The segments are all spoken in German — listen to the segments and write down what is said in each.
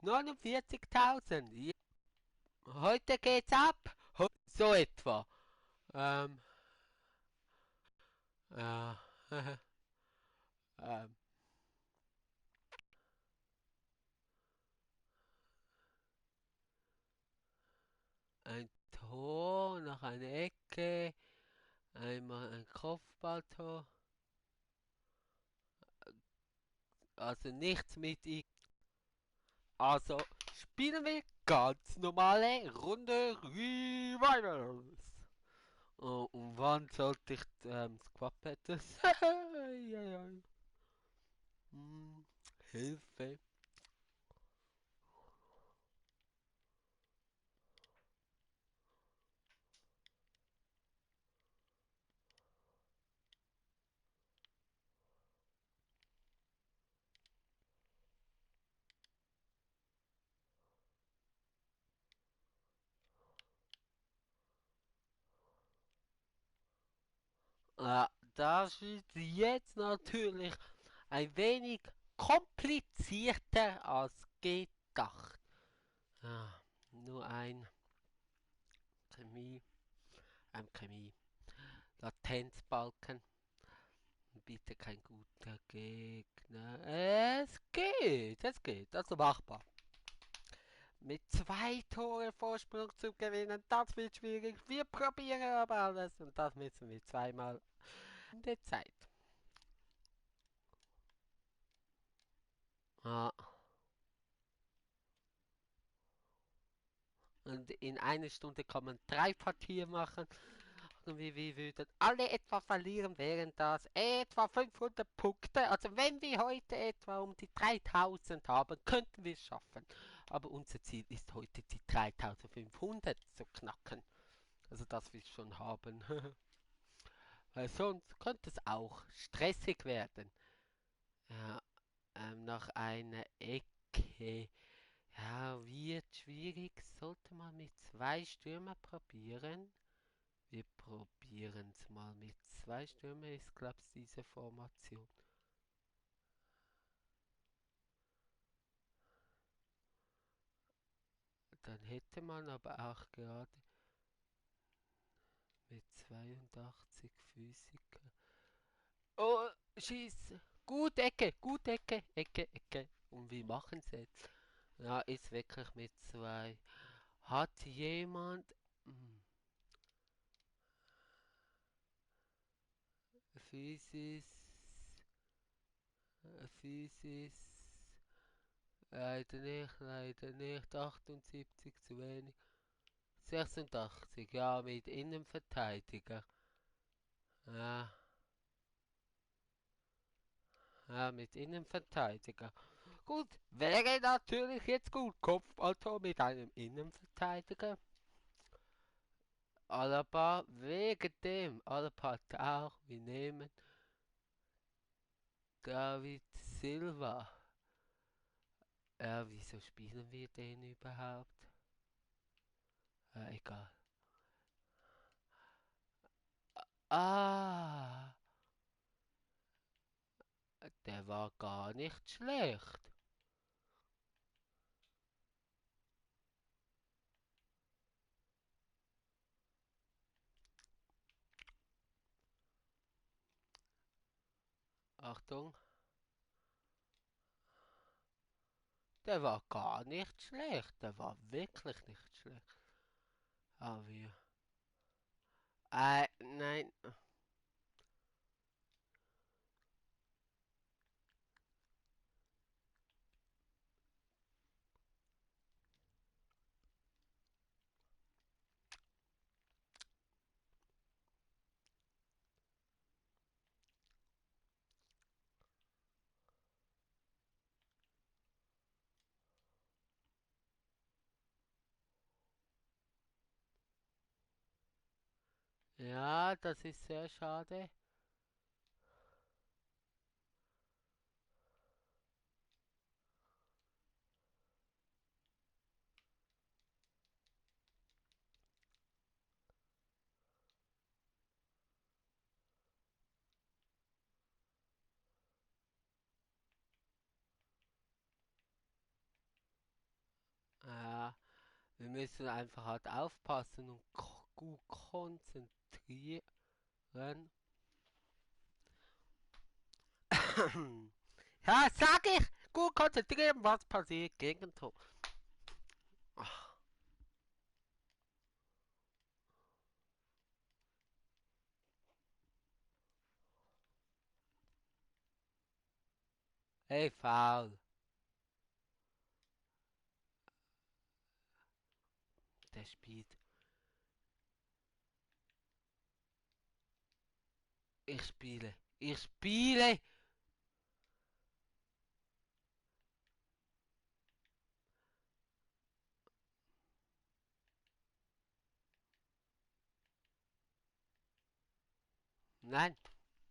49.000. Ja. Heute geht's ab. So etwa. Ähm, äh, ähm, ein Tor nach einer Ecke. Einmal ein Kopfballtor. Also nichts mit I. Also spielen wir ganz normale Runde Rivals. Oh, und wann sollte ich Squad Battles? Ja, ja. Hilfe. Ja, das ist jetzt natürlich ein wenig komplizierter als gedacht. Ja, nur ein Chemie, Chemie, Latenzbalken. Bitte kein guter Gegner. Es geht, also machbar. Mit 2 Tore Vorsprung zu gewinnen, das wird schwierig. Wir probieren aber alles und das müssen wir zweimal in der Zeit. Ja. Und in einer Stunde kann man 3 Partien machen. Und wir würden alle etwa verlieren, wären das etwa 500 Punkte. Also wenn wir heute etwa um die 3000 haben, könnten wir es schaffen. Aber unser Ziel ist heute die 3500 zu knacken. Also dass wir es schon haben. Weil sonst könnte es auch stressig werden. Ja, nach einer Ecke. Ja, wird schwierig. Sollte man mit 2 Stürmer probieren. Wir probieren es mal mit 2 Stürmer. Ist, glaube ich, diese Formation. Dann hätte man aber auch gerade mit 82 Physiker. Oh, schieß! Gut, Ecke, gut, Ecke, Ecke, Ecke. Und wie machen sie jetzt? Ja, ist wirklich mit 2. Hat jemand Physis, Physis, leider nicht, 78 zu wenig. 86, ja, mit Innenverteidiger. Ja, ja, mit Innenverteidiger. Gut, wäre natürlich jetzt gut. Kopfballtor mit einem Innenverteidiger. Alaba, wegen dem. Alaba hat auch. Wir nehmen David Silva. Ja, wieso spielen wir den überhaupt? Egal. Ah, der war gar nicht schlecht. Achtung, der war gar nicht schlecht. Der war wirklich nicht schlecht. Aber wir. Nein. Ja, das ist sehr schade. müssen einfach halt aufpassen und gut konzentrieren. Ja, sag ich! Gut konzentrieren, was passiert? Gegentor. Ach, hey, faul. Der spielt. Ich spiele. Ich spiele! Nein,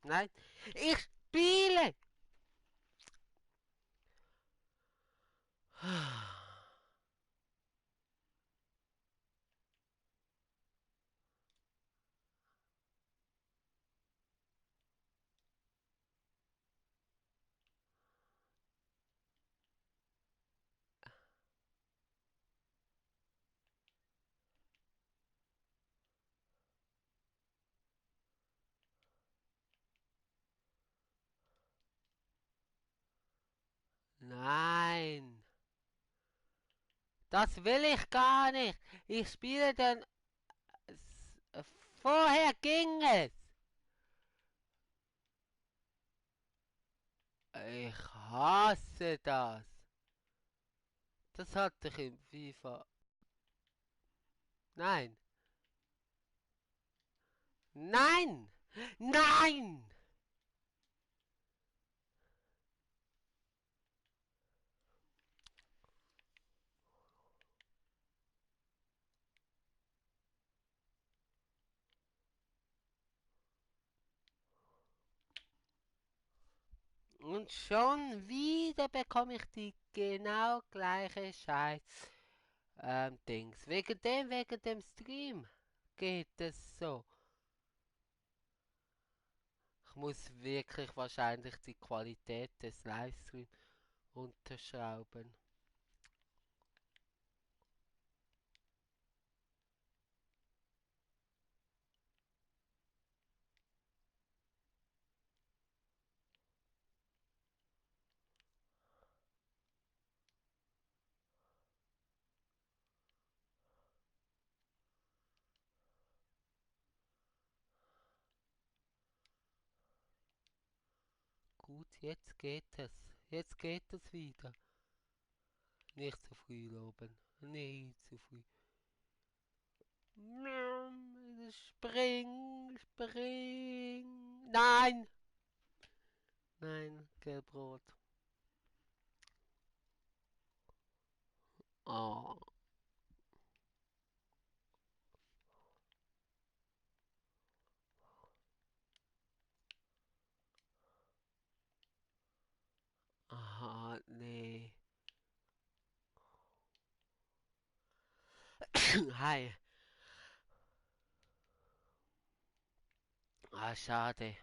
nein. Ich spiele! Nein, das will ich gar nicht. Ich spiele dann. Vorher ging es. Ich hasse das. Das hatte ich im FIFA. Nein, nein, nein! Und schon wieder bekomme ich die genau gleiche Scheiß Dings. Wegen dem Stream geht es so. Ich muss wirklich wahrscheinlich die Qualität des Livestreams unterschrauben. Gut, jetzt geht es. Jetzt geht es wieder. Nicht zu früh loben. Nicht zu früh. Spring, spring. Nein! Nein, gelb-rot. Oh. Aha, nee. Hi. Ah, schade.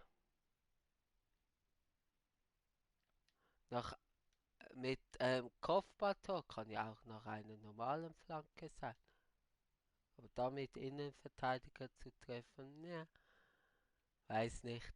Noch mit Kopfballtor kann ja auch noch eine normale Flanke sein. Aber damit Innenverteidiger zu treffen, ja, weiß nicht.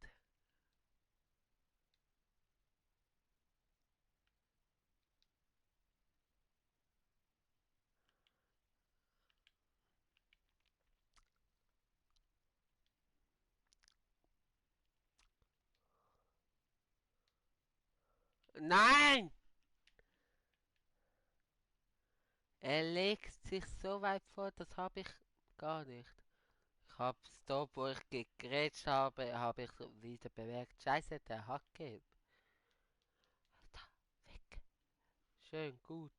Nein! Er legt sich so weit vor, das habe ich gar nicht. Ich habe Stop, wo ich gegrätscht habe ich wieder bemerkt. Scheiße, der hat gelb. Da, weg. Schön, gut.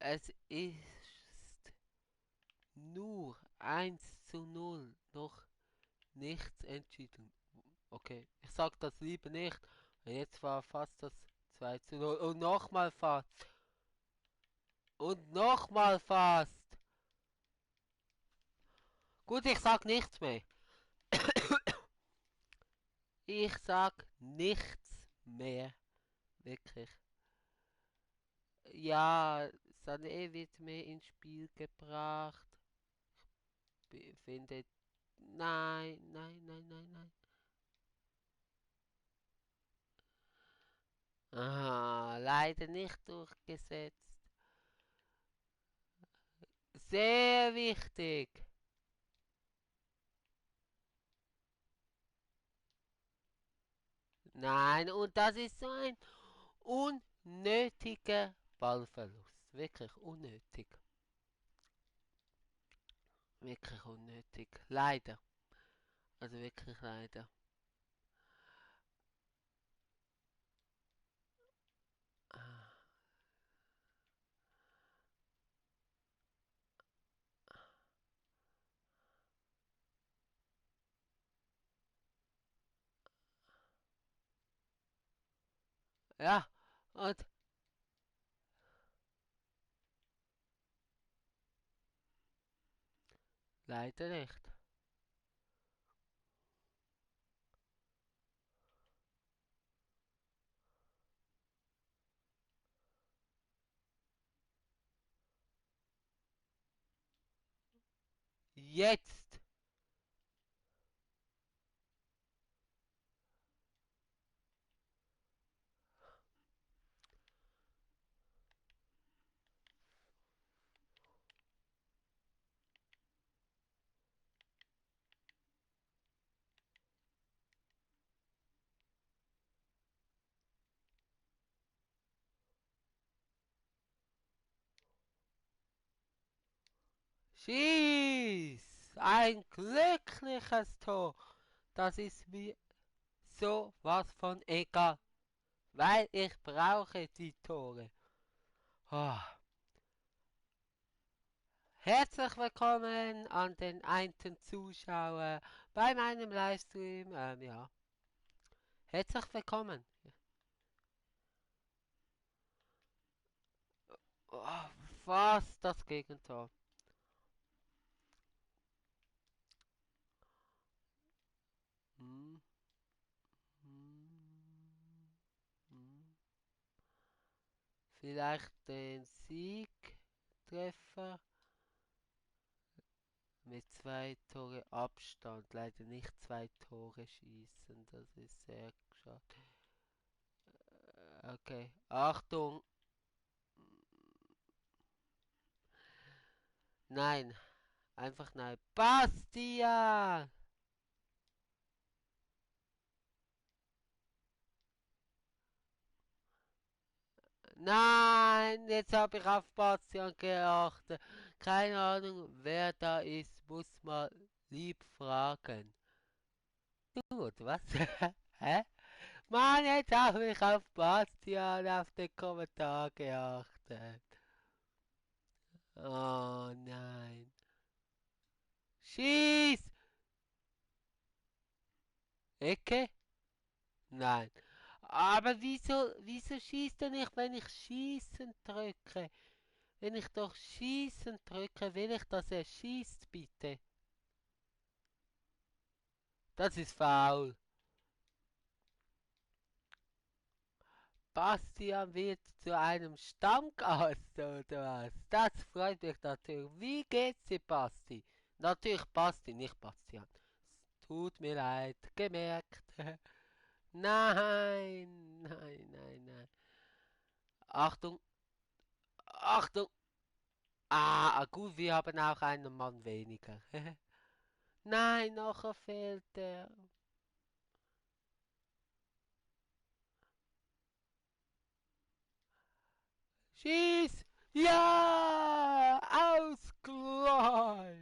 Es ist nur 1:0. Noch nichts entschieden. Okay, ich sag das lieber nicht. Jetzt war fast das 2:0. Und nochmal fast. Und nochmal fast. Gut, ich sag nichts mehr. Ich sag nichts mehr. Wirklich. Ja, Sané wird mehr ins Spiel gebracht. Finde. Nein, nein, nein, nein, nein. Ah, leider nicht durchgesetzt. Sehr wichtig. Nein, und das ist so ein unnötiger Ballverlust. Wirklich unnötig. Wirklich unnötig. Leider. Also wirklich leider. Ja, und leider nicht. Jetzt. Schieß! Ein glückliches Tor. Das ist mir so was von egal. Weil ich brauche die Tore. Oh. Herzlich willkommen an den einen Zuschauer bei meinem Livestream. Ja. Herzlich willkommen. Oh, fast das Gegentor. Hm, hm, hm. Vielleicht den Siegtreffer mit 2 Tore Abstand. Leider nicht 2 Tore schießen. Das ist sehr schade. Okay, Achtung. Nein, einfach nein. Bastian! Nein, jetzt habe ich auf Bastian geachtet. Keine Ahnung, wer da ist. Muss mal lieb fragen. Du, oder was? Hä? Mann, jetzt habe ich auf Bastian auf den Kommentar geachtet. Oh nein. Schieß! Ecke? Nein. Aber wieso schießt er nicht, wenn ich schießen drücke? Wenn ich doch schießen drücke, will ich, dass er schießt, bitte. Das ist faul. Bastian wird zu einem Stammgast oder was? Das freut mich natürlich. Wie geht's dir, Basti? Natürlich Basti, nicht Bastian. Tut mir leid, gemerkt. Nein, nein, nein, nein. Achtung, Achtung. Gut, wir haben auch einen Mann weniger. Nein, noch fehlt er. Schieß! Ja! Ausgleich!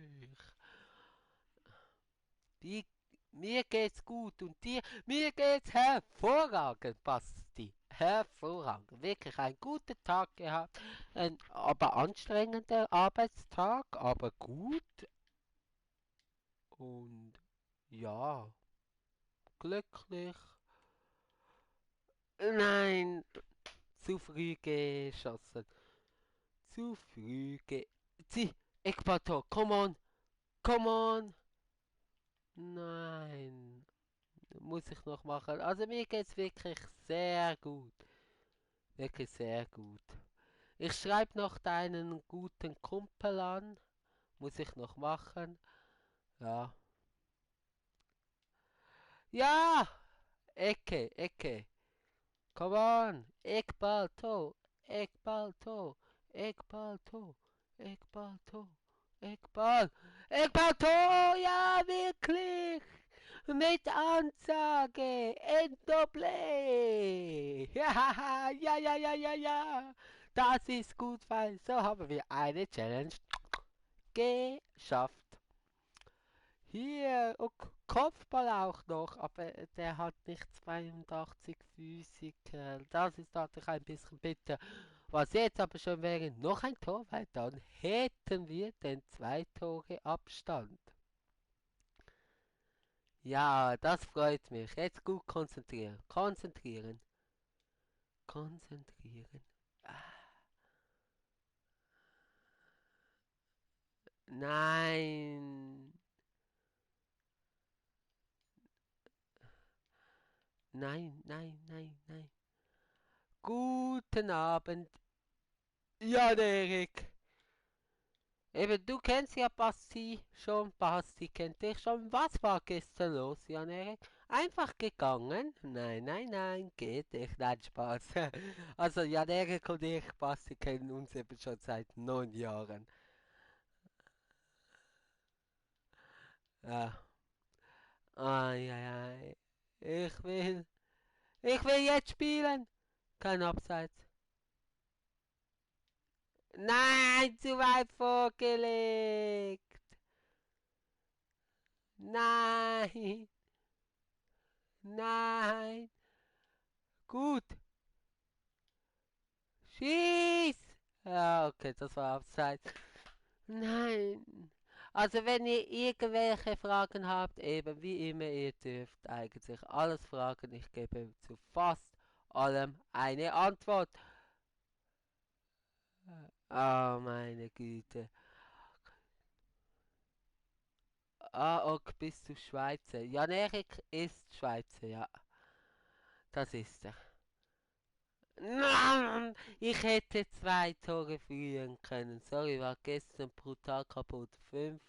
Die, mir geht's gut und dir, mir geht's hervorragend, Basti. Hervorragend. Wirklich einen guten Tag gehabt. Ein aber anstrengender Arbeitstag, aber gut. Und ja, glücklich. Nein, zu früh geschossen. Zu früh ge... Zieh, Ekbator, come on, come on. Nein, muss ich noch machen. Also mir geht's wirklich sehr gut. Wirklich sehr gut. Ich schreibe noch deinen guten Kumpel an. Muss ich noch machen. Ja. Ja! Ecke, Ecke. Come on. Ekbalto. Ekbalto. Ekbalto. Ekbalto. Ekbal. Ekbalto! Ja, wirklich! Mit Ansage! Endoble! Ja, ja, ja, ja, ja, ja! Das ist gut, weil so haben wir eine Challenge geschafft. Hier, und Kopfball auch noch, aber der hat nicht 82 Physiker. Das ist natürlich ein bisschen bitter. Was jetzt aber schon wäre, noch ein Tor, weil dann hätten wir den 2 Tore Abstand. Ja, das freut mich. Jetzt gut konzentrieren. Konzentrieren. Konzentrieren. Ah, nein. Nein, nein, nein, nein. Guten Abend. Ja, Erik. Eben, du kennst ja Basti schon. Basti kennt dich schon. Was war gestern los, Jan-Erik? Einfach gegangen? Nein, nein, nein, geht nicht. Nein, Spaß. Also, Jan-Erik und ich, Basti, kennen uns eben schon seit 9 Jahren. Ja. Ai, ai, ai. Ich will, ich will jetzt spielen. Kein Abseits. Nein, zu weit vorgelegt. Nein, nein. Gut. Schieß! Ja, okay, das war Abseits. Nein. Also wenn ihr irgendwelche Fragen habt, eben wie immer, ihr dürft eigentlich alles fragen. Ich gebe zu fast allem eine Antwort. Oh, meine Güte. Ah, ok, bist du Schweizer? Jan-Erik ist Schweizer, ja. Das ist er. Nein, ich hätte 2 Tore führen können. Sorry, war gestern brutal kaputt. 5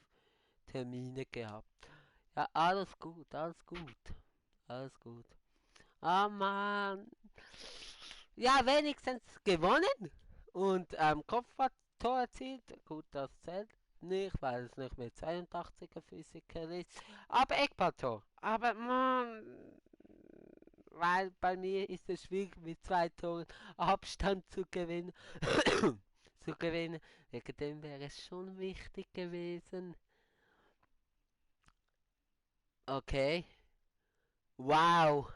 Termine gehabt. Ja, alles gut, alles gut. Alles gut. Ah, Mann. Ja, wenigstens gewonnen. Und Kopfballtor erzielt. Gut, das zählt nicht, weil es nicht mehr 82er Physiker ist. Aber Eckballtor. Aber Mann. Weil bei mir ist es schwierig, mit 2 Toren Abstand zu gewinnen. zu gewinnen. Wegen dem wäre es schon wichtig gewesen. Okay. Wow.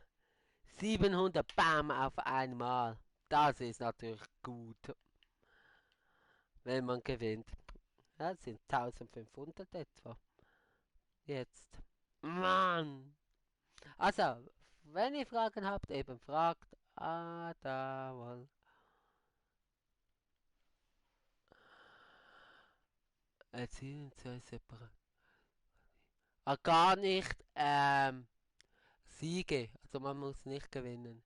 700 Bam auf einmal. Das ist natürlich gut, wenn man gewinnt. Ja, das sind 1500 etwa. Jetzt. Mann. Also, wenn ihr Fragen habt, eben fragt. Ah, da wohl. Erzielen zwei separat. Ah, gar nicht Siege. Also man muss nicht gewinnen.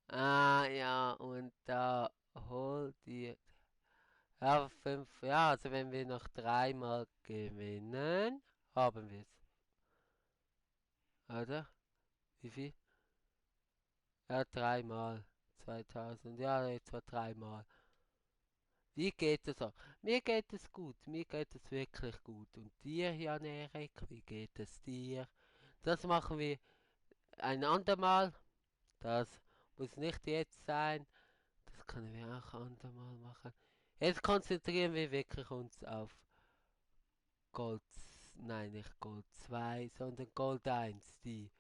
Ah, ja, und da holt ihr. Ja, 5. Ja, also wenn wir noch 3-mal gewinnen, haben wir es. Oder? Wie viel? Ja, 3-mal. 2000. Ja, etwa 3-mal. Wie geht es auch? Mir geht es gut. Mir geht es wirklich gut. Und dir, Jan-Erik, wie geht es dir? Das machen wir ein andermal. Das muss nicht jetzt sein. Das können wir auch andermal machen. Jetzt konzentrieren wir wirklich uns auf Gold. Nein, nicht Gold 2, sondern Gold 1. Die.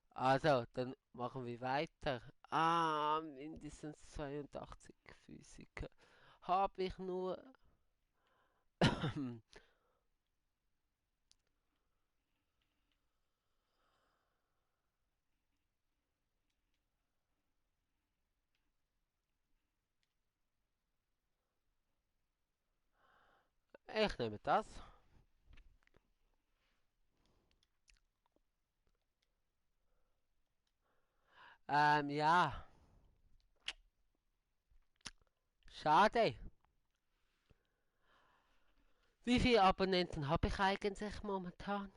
Also, dann machen wir weiter. Ah, mindestens 82 Physiker. habe ich nur ich nehme das. Ja, schade. Wie viele Abonnenten habe ich eigentlich momentan?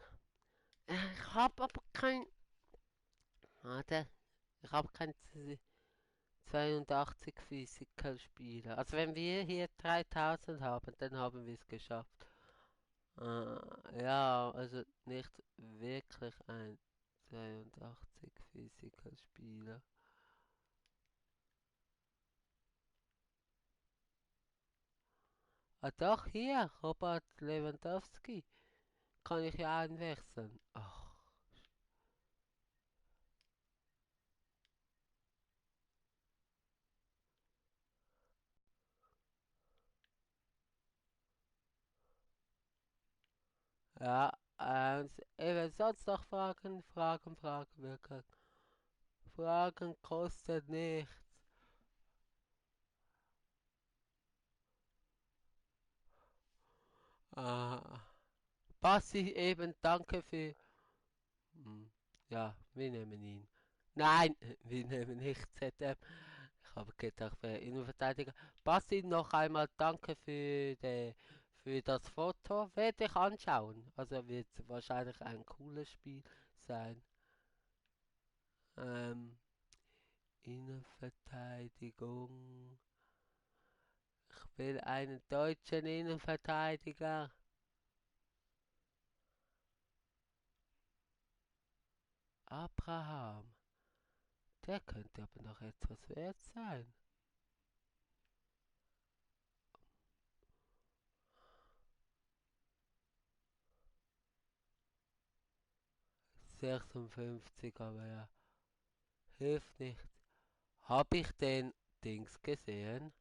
Ich habe aber kein... Warte, ich habe kein 82 Physical Spiele. Also wenn wir hier 3000 haben, dann haben wir es geschafft. Ja, also nicht wirklich ein 82 Physical Spieler. Ah doch, hier, Robert Lewandowski. Kann ich ja einwechseln. Ach, ja, eben sonst noch Fragen, wirklich. Fragen kostet nichts. Ah, Bassi, eben, danke für... Hm, ja, wir nehmen ihn. Nein, wir nehmen nicht ZM. Ich habe gedacht, für Innenverteidiger. Basti, noch einmal danke für das Foto. Werde ich anschauen. Also wird wahrscheinlich ein cooles Spiel sein. Ähm, Innenverteidigung. Ich will einen deutschen Innenverteidiger. Abraham. Der könnte aber noch etwas wert sein. 56, aber ja, hilft nicht. Habe ich den Dings gesehen?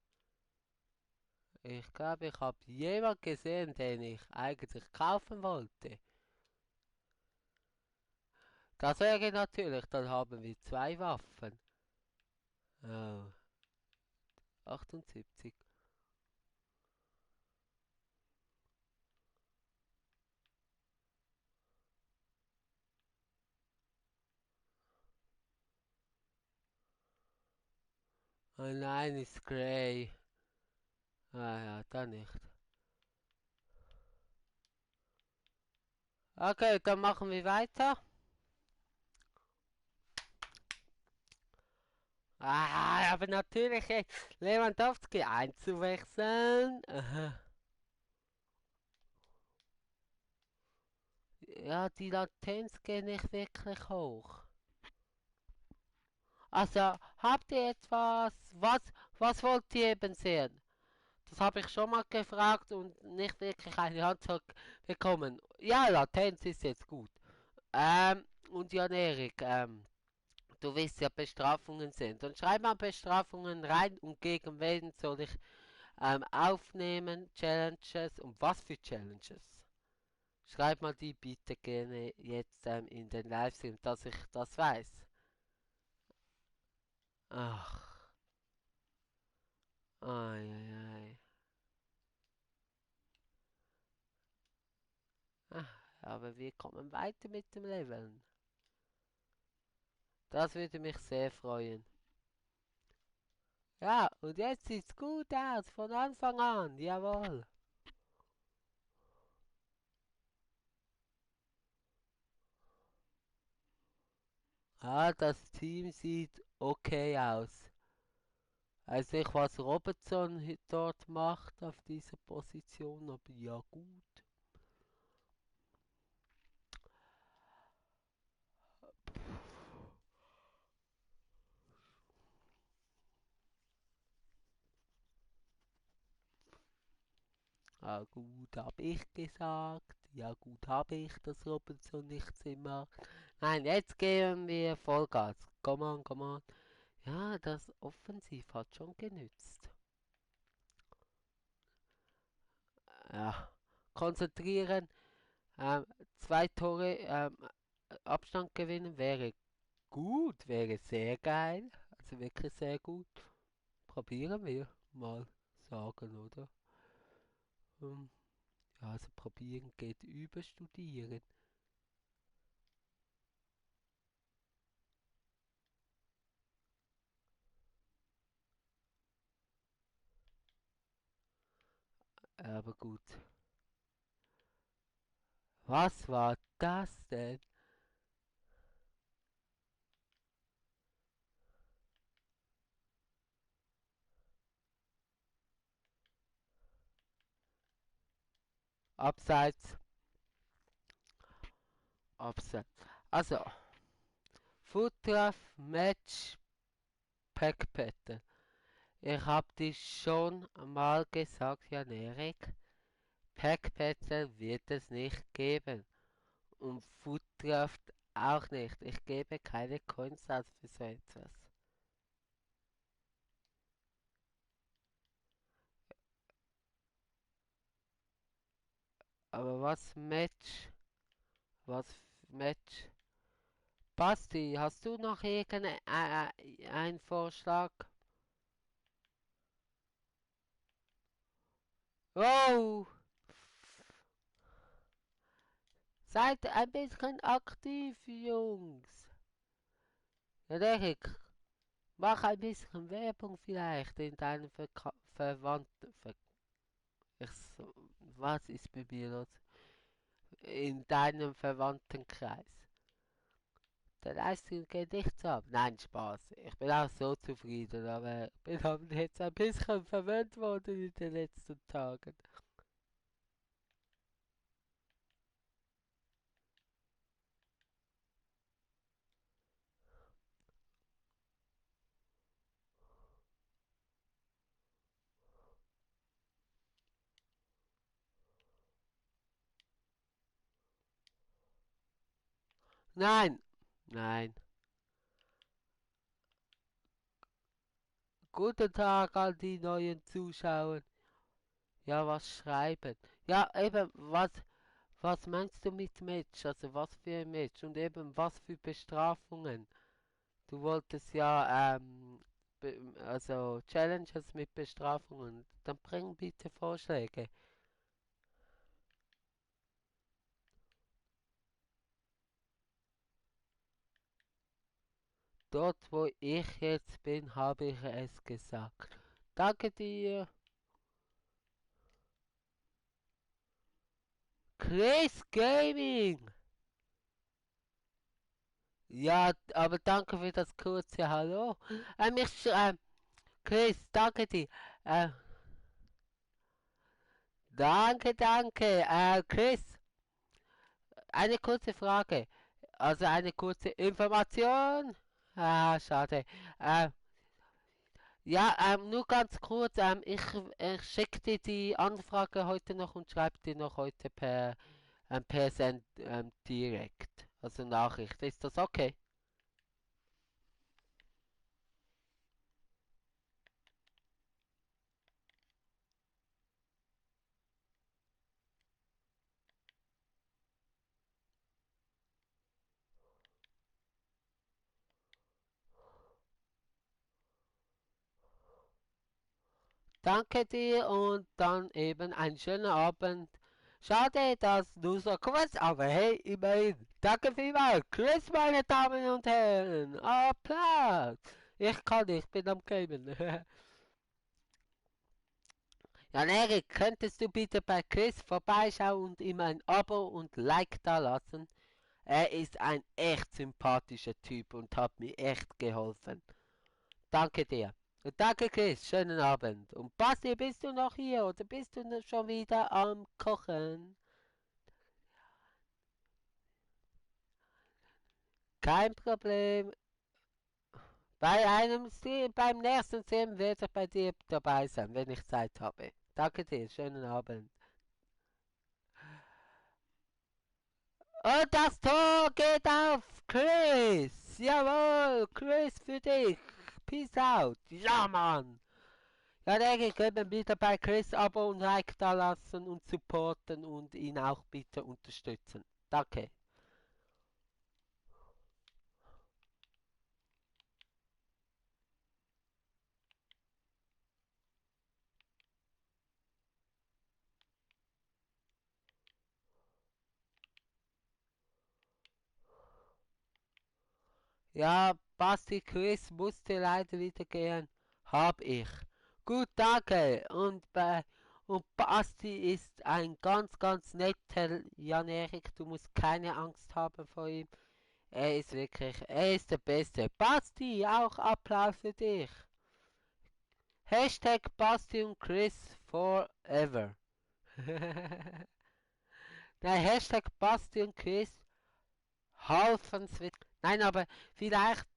Ich glaube, ich habe jemand gesehen, den ich eigentlich kaufen wollte. Das wäre natürlich, dann haben wir zwei Waffen. Oh, 78. Oh nein, ist Grey. Ah ja, dann nicht. Okay, dann machen wir weiter. Ah, aber natürlich Lewandowski einzuwechseln. Aha. Ja, die Latenz geht nicht wirklich hoch. Also, habt ihr etwas? Was wollt ihr eben sehen? Das habe ich schon mal gefragt und nicht wirklich eine Antwort bekommen. Ja, Latenz ist jetzt gut. Und Jan Erik, du weißt ja, Bestrafungen sind. Und schreib mal Bestrafungen rein und gegen wen soll ich aufnehmen, Challenges und was für Challenges? Schreib mal die bitte gerne jetzt in den Livestream, dass ich das weiß. Ach, ai, ai, ai. Ach, aber wir kommen weiter mit dem Leveln. Das würde mich sehr freuen. Ja, und jetzt sieht's gut aus, von Anfang an, jawohl. Ah, das Team sieht okay aus. Weiß nicht, was Robertson dort macht auf dieser Position, aber ja gut. Ah gut, habe ich gesagt. Ja gut, habe ich, dass Robinson nichts mehr macht. Nein, jetzt gehen wir Vollgas. Come on, come on. Ja, das Offensiv hat schon genützt. ja, konzentrieren. 2 Tore Abstand gewinnen wäre gut, wäre sehr geil. Also wirklich sehr gut. Probieren wir mal sagen, oder? Ähm, ja, also probieren geht über studieren. Aber gut. Was war das denn? Abseits. Abseits. Also, Footgraph Match Packpattern. Ich hab dich schon mal gesagt, Jan Erik. Packpattern wird es nicht geben. Und Footgraph auch nicht. Ich gebe keine Coins aus für so etwas. Aber was Match? Was Match? Basti, hast du noch irgendeinen Vorschlag? Wow! Seid ein bisschen aktiv, Jungs. Ja, Erik, mach ein bisschen Werbung vielleicht in deinem Verwandten. Was ist bei mir los? In deinem Verwandtenkreis. Der Leistung geht nichts ab. Nein, Spaß. Ich bin auch so zufrieden, aber ich bin halt jetzt ein bisschen verwöhnt worden in den letzten Tagen. Nein, nein. Guten Tag an die neuen Zuschauer. Ja, was schreiben? Ja, eben, was meinst du mit Match? Also was für ein Match? Und eben, was für Bestrafungen? Du wolltest ja, also Challenges mit Bestrafungen. Dann bring bitte Vorschläge. Dort, wo ich jetzt bin, habe ich es gesagt. Danke dir. Chris Gaming. Ja, aber danke für das kurze Hallo. Chris, danke dir. Äh, danke. Chris, eine kurze Frage. Also eine kurze Information. Ah, schade. Äh, ja, nur ganz kurz. Ich schicke dir die Anfrage heute noch und schreibe dir noch heute per Send direkt. Also Nachricht. Ist das okay? Danke dir und dann eben einen schönen Abend. Schade, dass du so kurz, aber hey, immerhin. Danke vielmals. Tschüss, meine Damen und Herren. Applaus. Ich kann nicht, bin am Gamen. Jan Erik, könntest du bitte bei Chris vorbeischauen und ihm ein Abo und Like da lassen? Er ist ein echt sympathischer Typ und hat mir echt geholfen. Danke dir. Und danke Chris, schönen Abend. Und Basti, bist du noch hier oder bist du schon wieder am Kochen? Kein Problem. Beim nächsten Stream werde ich bei dir dabei sein, wenn ich Zeit habe. Danke dir, schönen Abend. Und das Tor geht auf Chris. Jawohl, Chris für dich. Peace out. Ja, Mann. Ja, denke ich, eben wieder bei Chris Abo und Like da lassen und supporten und ihn auch bitte unterstützen. Danke. Ja, Basti Chris musste leider wieder gehen. Hab ich. Gut, danke. Und Basti ist ein ganz, ganz netter Jan-Erik. Du musst keine Angst haben vor ihm. Er ist der Beste. Basti, auch Applaus für dich. Hashtag Basti und Chris forever. Nein, Hashtag Basti und Chris Halfenswit. Nein, aber vielleicht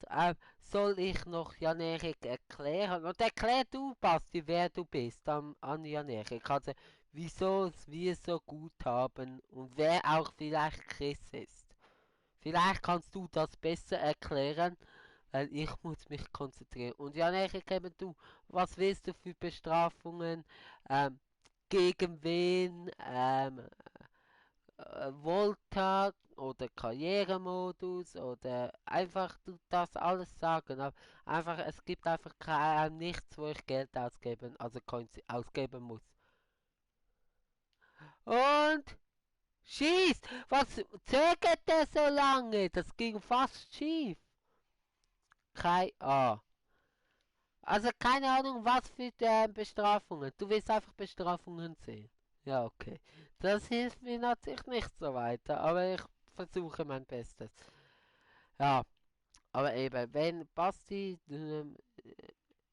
soll ich noch Jan-Erik erklären. Und erklär du, Basti, wer du bist an Jan-Erik. Also, wieso wir so gut haben und wer auch vielleicht Chris ist. Vielleicht kannst du das besser erklären, weil ich muss mich konzentrieren. Und Jan-Erik, eben du, was willst du für Bestrafungen? Ähm, gegen wen? Volta oder Karrieremodus oder einfach du das alles sagen. Aber einfach, es gibt einfach nichts, wo ich Geld ausgeben, also Coins ausgeben muss. Und schieß! Was zögert der so lange? Das ging fast schief. Kein A. Also keine Ahnung, was für Bestrafungen. Du willst einfach Bestrafungen sehen. Ja, okay. Das hilft mir natürlich nicht so weiter, aber ich versuche mein Bestes. Ja, aber eben, wenn Basti,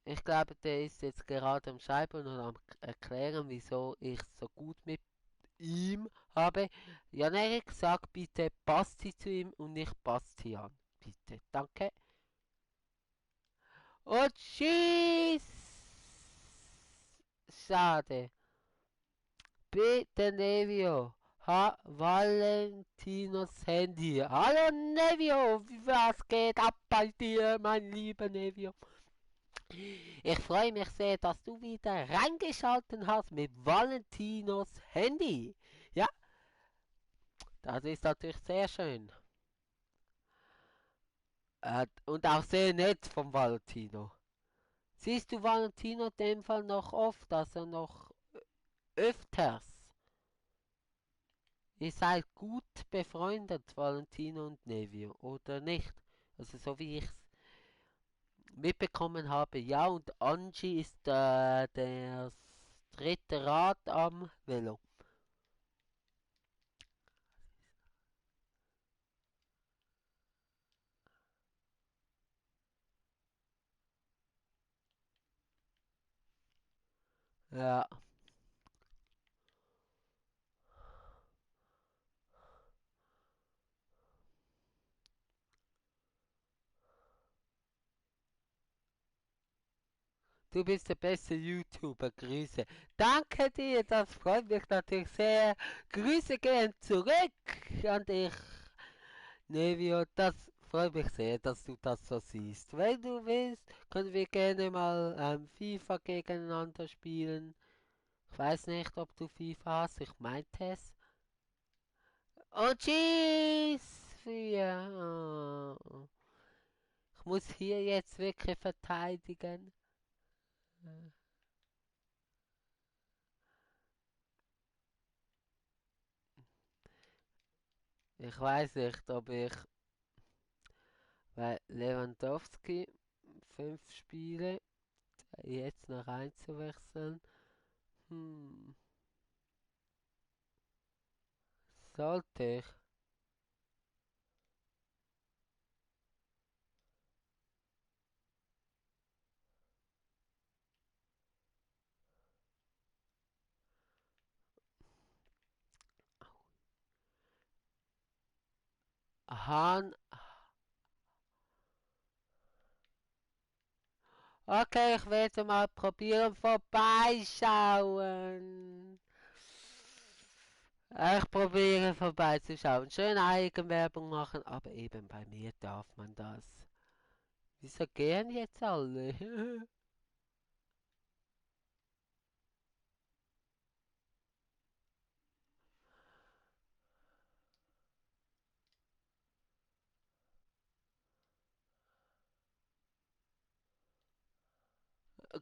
ich glaube, der ist jetzt gerade am Schreiben und am erklären, wieso ich so gut mit ihm habe. Jan-Erik, sag bitte Basti zu ihm und nicht Bastian. Bitte, danke. Und schieß! Schade. Bitte, Nevio. Valentinos Handy. Hallo Nevio, was geht ab bei dir, mein lieber Nevio? Ich freue mich sehr, dass du wieder reingeschalten hast mit Valentinos Handy. Ja, das ist natürlich sehr schön. Und auch sehr nett von Valentino. Siehst du Valentino in dem Fall noch oft, also noch öfters? Ihr seid gut befreundet, Valentino und Nevio, oder nicht? Also so wie ich es mitbekommen habe, ja, und Angie ist der dritte Rad am Velo. Ja. Du bist der beste YouTuber, Grüße. Danke dir, das freut mich natürlich sehr. Grüße gehen zurück an dich, Nevio. Das freut mich sehr, dass du das so siehst. Wenn du willst, können wir gerne mal FIFA gegeneinander spielen. Ich weiß nicht, ob du FIFA hast, ich meinte es. Und tschüss! Für, oh. Ich muss hier jetzt wirklich verteidigen. Ich weiß nicht, ob ich bei Lewandowski 5 Spiele jetzt noch einzuwechseln. Hm, sollte ich? Han. Okay, ich werde mal probieren vorbeischauen. Ich probiere vorbeizuschauen. Schön Eigenwerbung machen, aber eben bei mir darf man das. Wieso gehen jetzt alle?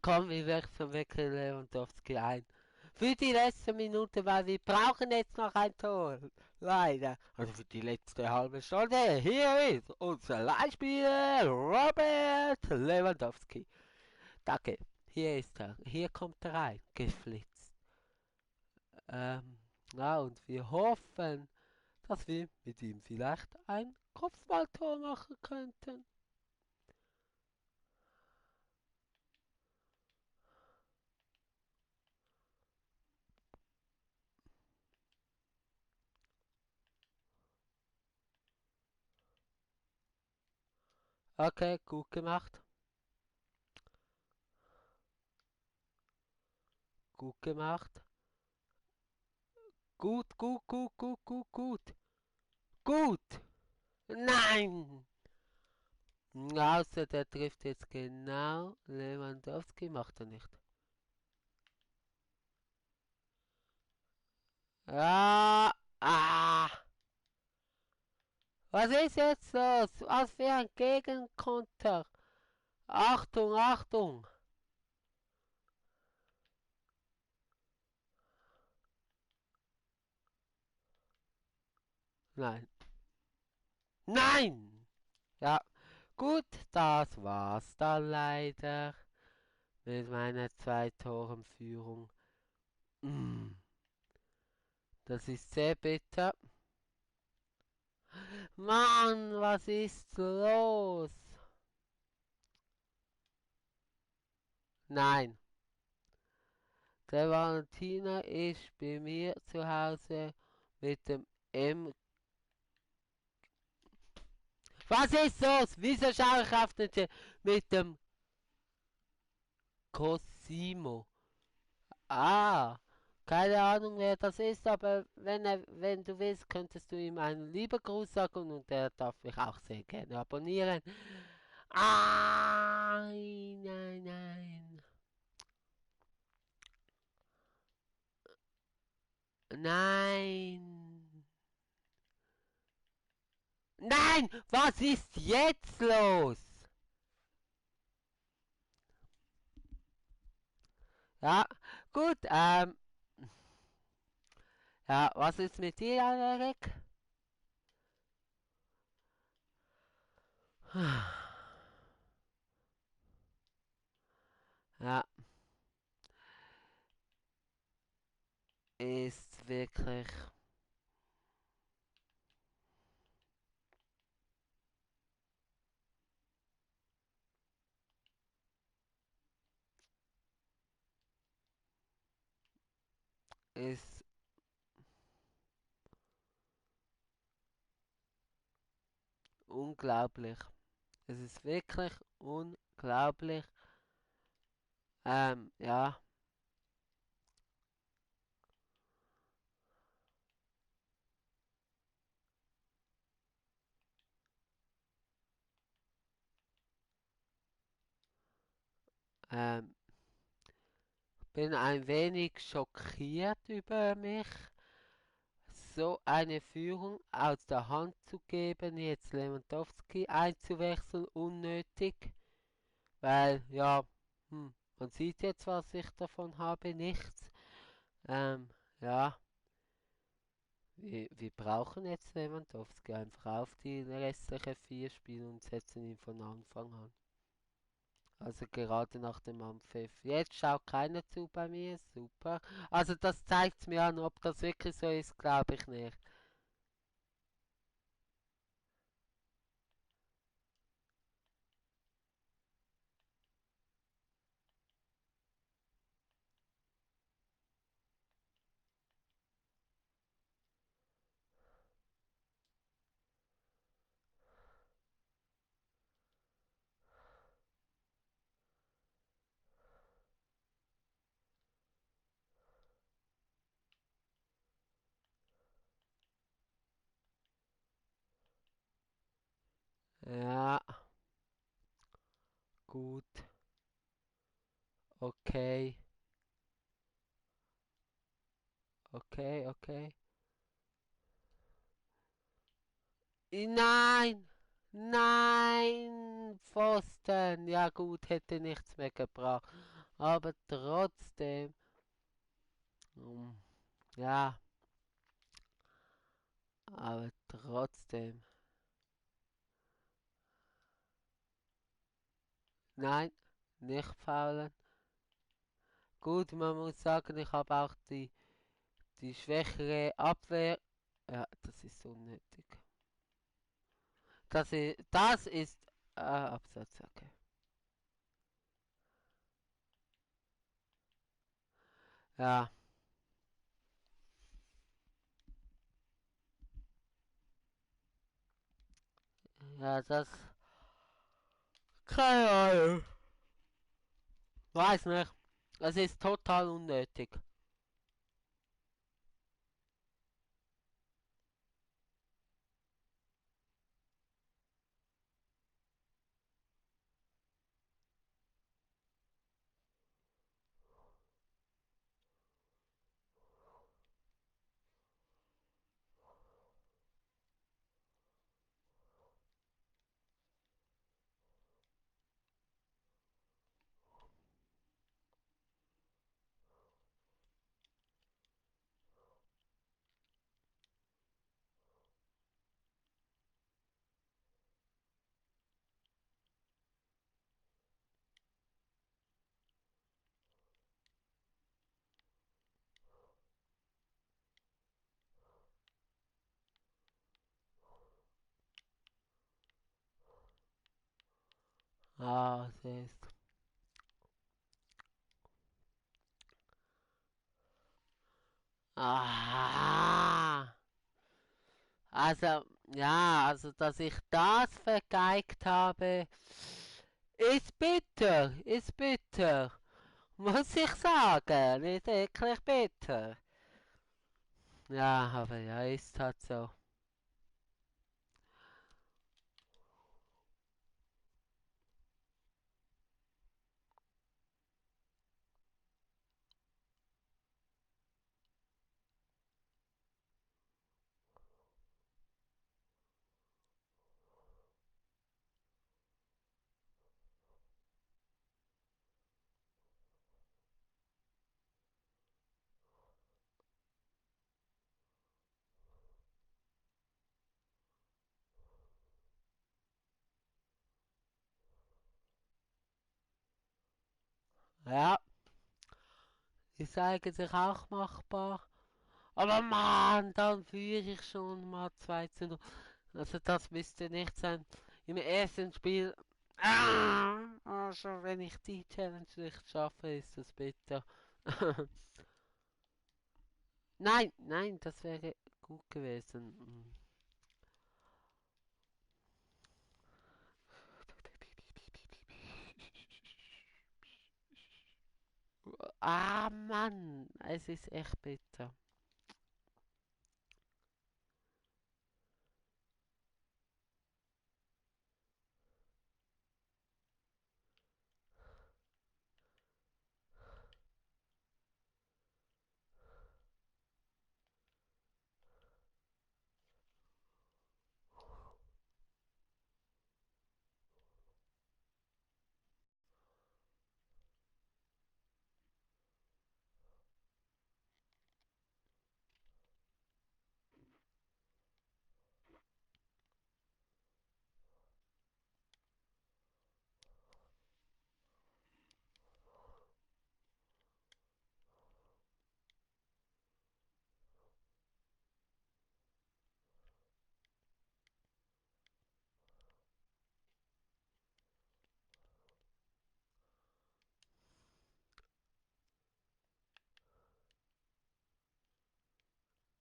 Komm, wir wechseln wirklich Lewandowski ein. Für die letzte Minute, weil wir brauchen jetzt noch ein Tor. Leider. Also für die letzte halbe Stunde. Hier ist unser Leihspieler Robert Lewandowski. Danke. Hier ist er. Hier kommt er rein. Geflitzt. Ja, und wir hoffen, dass wir mit ihm vielleicht ein Kopfballtor machen könnten. Okay, gut gemacht. Gut gemacht. Gut, gut, gut, gut, gut, gut. Gut! Nein! Außer der trifft jetzt genau. Lewandowski macht er nicht. Ja! Ah! Was ist jetzt los? Was für ein Gegenkonter! Achtung, Achtung! Nein. Nein! Ja, gut, das war's dann leider mit meiner 2 Toren Führung. Mm, das ist sehr bitter. Mann, was ist los? Nein, der Valentina ist bei mir zu Hause mit dem M. Was ist los? Wieso schaue ich auf den Chat? Mit dem Cosimo. Ah, keine Ahnung wer das ist, aber wenn du willst, könntest du ihm einen lieben Gruß sagen und er darf mich auch sehr gerne abonnieren. Ah, nein, nein. Nein. Nein, was ist jetzt los? Ja, gut, ja, was ist mit dir, Erik? Ja, ist wirklich, ist unglaublich. Es ist wirklich unglaublich. Ja, ähm, bin ein wenig schockiert über mich, so eine Führung aus der Hand zu geben, jetzt Lewandowski einzuwechseln, unnötig, weil, ja, man sieht jetzt, was ich davon habe, nichts. Ja, wir brauchen jetzt Lewandowski einfach auf die restlichen 4 Spiele und setzen ihn von Anfang an. Also gerade nach dem Anpfiff. Jetzt schaut keiner zu bei mir, super. Also das zeigt mir an, ob das wirklich so ist, glaube ich nicht. Ja, gut, okay, okay, okay. Nein, nein, Pfosten. Ja gut, hätte nichts mehr gebracht. Aber trotzdem, ähm, ja, aber trotzdem. Nein, nicht faulen. Gut, man muss sagen, ich habe auch die schwächere Abwehr. Ja, das ist unnötig. Das ist Absatz, okay. Ja, ja, das. Keine Ahnung. Weiß nicht. Es ist total unnötig. Ah, es ist. Ah. Also, ja, also, dass ich das vergeigt habe, ist bitter, ist bitter. Muss ich sagen, ist wirklich bitter. Ja, aber ja, ist halt so. Ja, ist eigentlich auch machbar. Aber Mann, dann führe ich schon mal 2 zu 0. Also das müsste nicht sein. Im ersten Spiel. Also wenn ich die Challenge nicht schaffe, ist das bitter. Nein, nein, das wäre gut gewesen. Ah Mann, es ist echt bitter.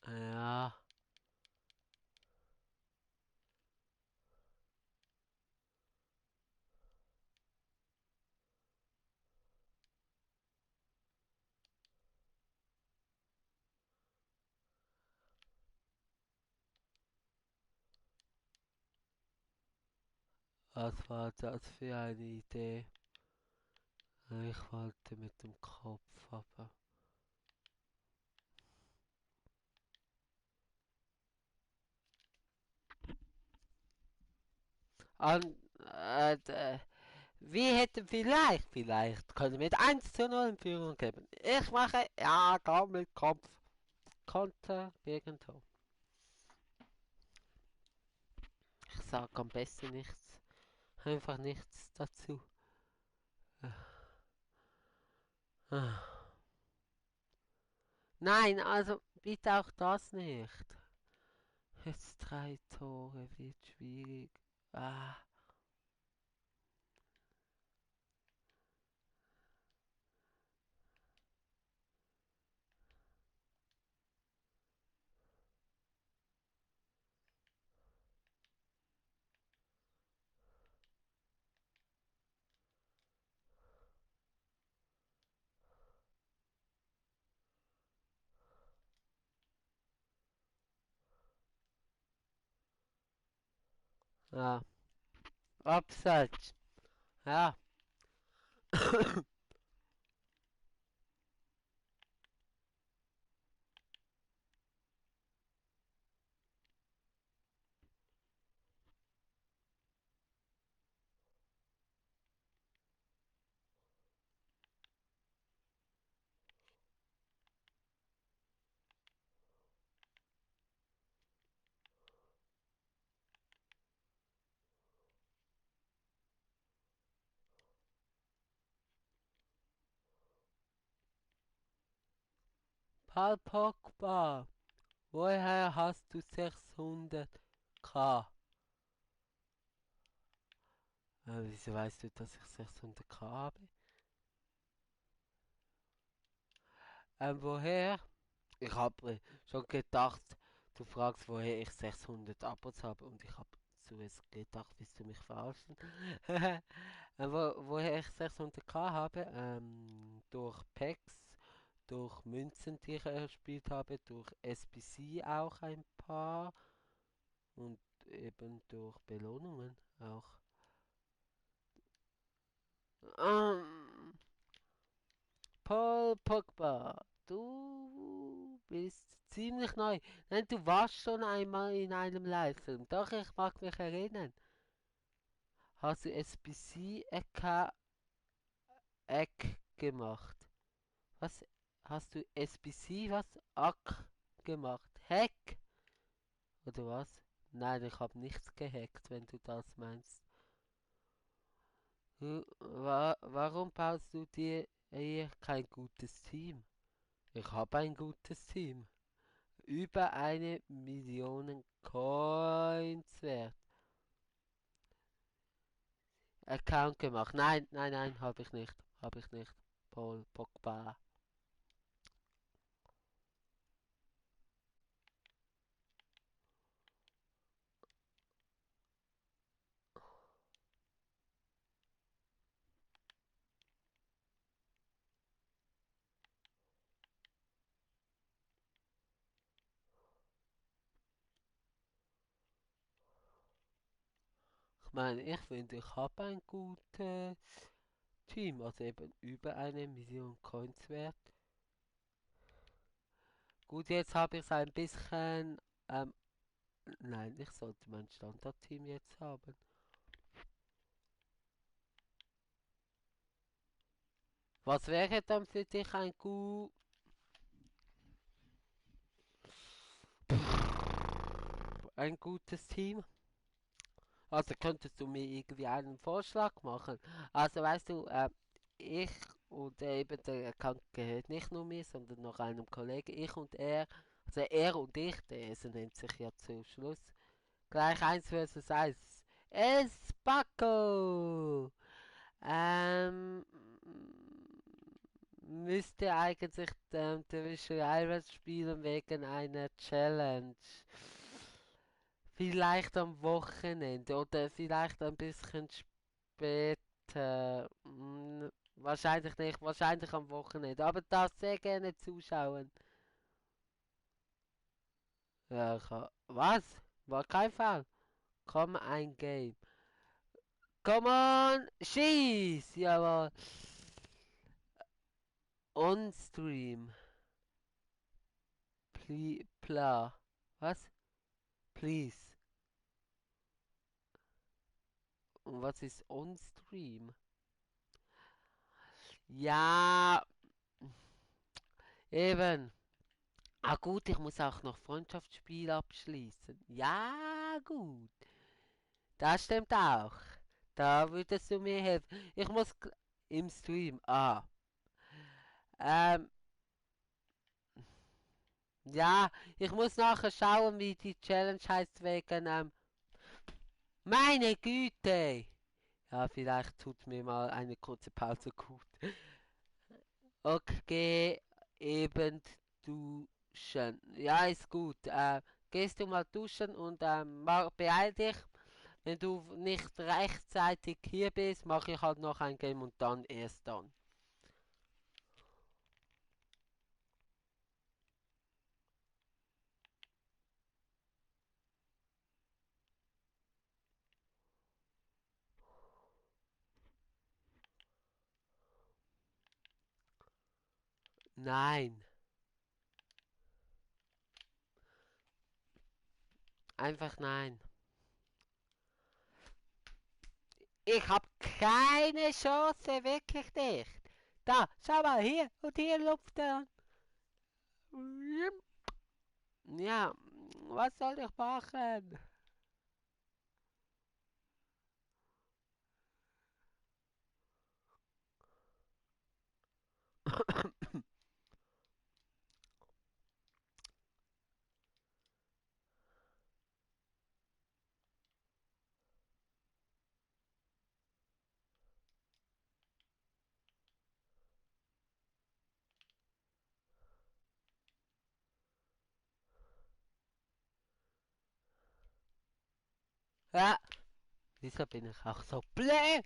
Ja, was war das für eine Idee? Ich wollte mit dem Kopf, aber. An, Wir hätten vielleicht können wir mit 1:0 in Führung geben. Ich mache, ja, Gammelkopf. Konter, Gegentor. Ich sage am besten nichts. Einfach nichts dazu. Nein, also bitte auch das nicht. Jetzt 3 Tore wird schwierig. Ah, ja. Abseits. Ja. Paul Pogba. Woher hast du 600k? Wieso weißt du, dass ich 600k habe? Woher? Ich habe schon gedacht, du fragst, woher ich 600 Abos habe und ich habe zuerst gedacht, willst du mich verarschen? Woher ich 600k habe? Durch Packs, durch Münzen, die ich erspielt habe, durch SBC auch ein paar und eben durch Belohnungen auch. Ähm, Paul Pogba, du bist ziemlich neu. Nein, du warst schon einmal in einem Livestream. Doch, ich mag mich erinnern. Hast du SBC-Eck gemacht? Was? Hast du SBC was? Ack gemacht? Hack? Oder was? Nein, ich habe nichts gehackt, wenn du das meinst. Warum baust du dir hier kein gutes Team? Ich habe ein gutes Team. Über 1 Million Coins wert. Account gemacht. Nein, nein, nein, habe ich nicht. Habe ich nicht. Paul Pogba. Ich meine, ich finde, ich habe ein gutes Team. Also eben über 1 Million Coins wert. Gut, jetzt habe ich es ein bisschen. Ähm, nein, ich sollte mein Standardteam jetzt haben. Was wäre dann für dich ein gutes Team? Also könntest du mir irgendwie einen Vorschlag machen? Also weißt du, ich und eben der Account gehört nicht nur mir, sondern noch einem Kollegen. Ich und er, also er und ich, der Ese nennt sich ja zum Schluss. Gleich 1 versus 1. Es Paco! Ähm, müsste eigentlich der Visual Rivals spielen wegen einer Challenge. Vielleicht am Wochenende oder vielleicht ein bisschen später. Wahrscheinlich nicht, wahrscheinlich am Wochenende. Aber darf sehr gerne zuschauen. Ja, was? War kein Fall. Komm, ein Game. Come on, schieß! Jawohl. On stream. Pla. Was? Please. Und was ist on stream? Ja, eben. Ah gut, ich muss auch noch Freundschaftsspiel abschließen. Ja, gut. Das stimmt auch. Da würdest du mir helfen. Ich muss im Stream. Ah. Ähm, ja, ich muss nachher schauen, wie die Challenge heißt wegen, meine Güte! Ja, vielleicht tut mir mal eine kurze Pause gut. Okay, eben duschen. Ja, ist gut. Gehst du mal duschen und beeil dich. Wenn du nicht rechtzeitig hier bist, mache ich halt noch ein Game und dann erst dann. Nein, einfach nein. Ich habe keine Chance, wirklich nicht. Da, schau mal, hier und hier lupft er. Ja, was soll ich machen? Ja, wieso bin ich auch so blöd?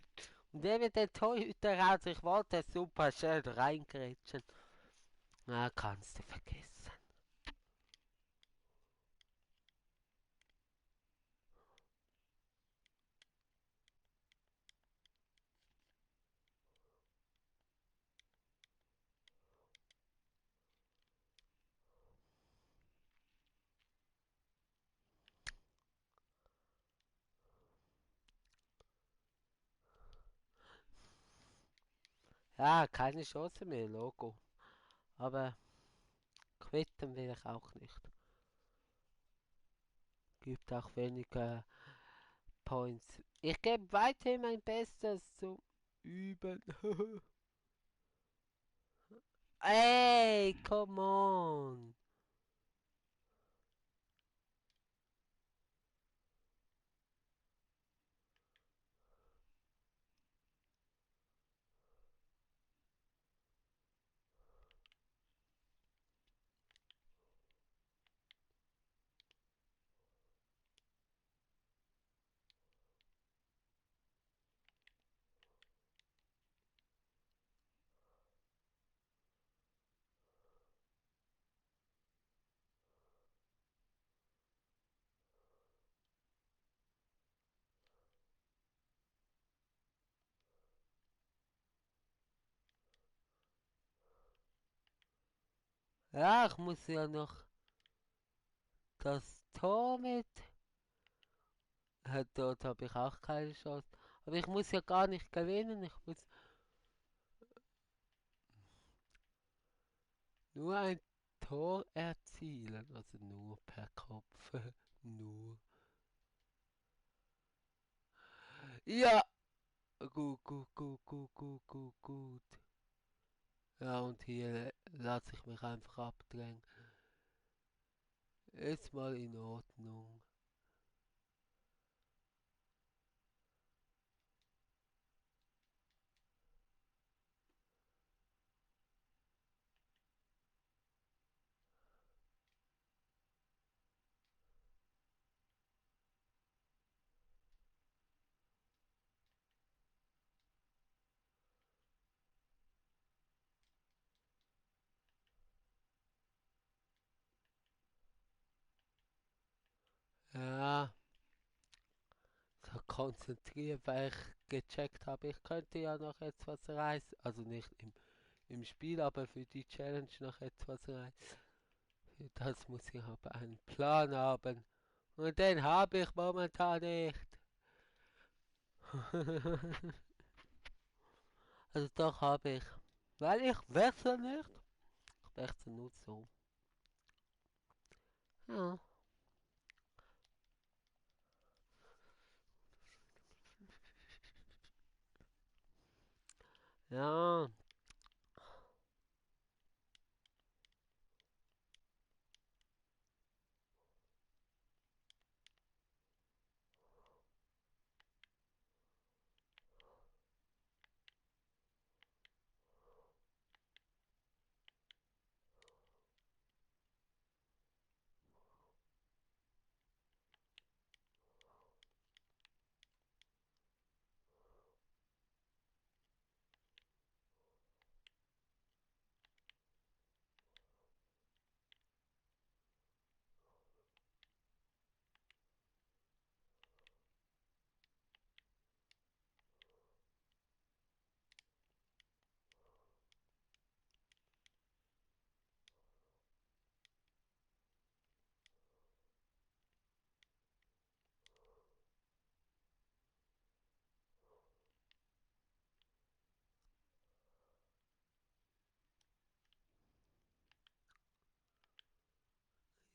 Und der mit den Torhüter raus, ich wollte super schön reingrätschen. Na, kannst du vergessen. Ja, keine Chance mehr, Logo. Aber quitten will ich auch nicht. Gibt auch weniger Points. Ich gebe weiterhin mein Bestes zum Üben. Ey, come on. Ja, ich muss ja noch das Tor mit. Dort habe ich auch keine Chance. Aber ich muss ja gar nicht gewinnen. Ich muss nur ein Tor erzielen. Also nur per Kopf. Nur. Ja! Gut, gut, gut, gut, gut, gut, gut. Ja, und hier lasse ich mich einfach abdrängen. Ist mal in Ordnung. Ja, so konzentriert, weil ich gecheckt habe, ich könnte ja noch etwas reißen. Also nicht im Spiel, aber für die Challenge noch etwas reißen. Für das muss ich aber einen Plan haben. Und den habe ich momentan nicht. Also doch habe ich. Weil ich wechsle nicht. Ich wechsle nur so. Ja. Ja.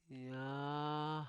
Ja.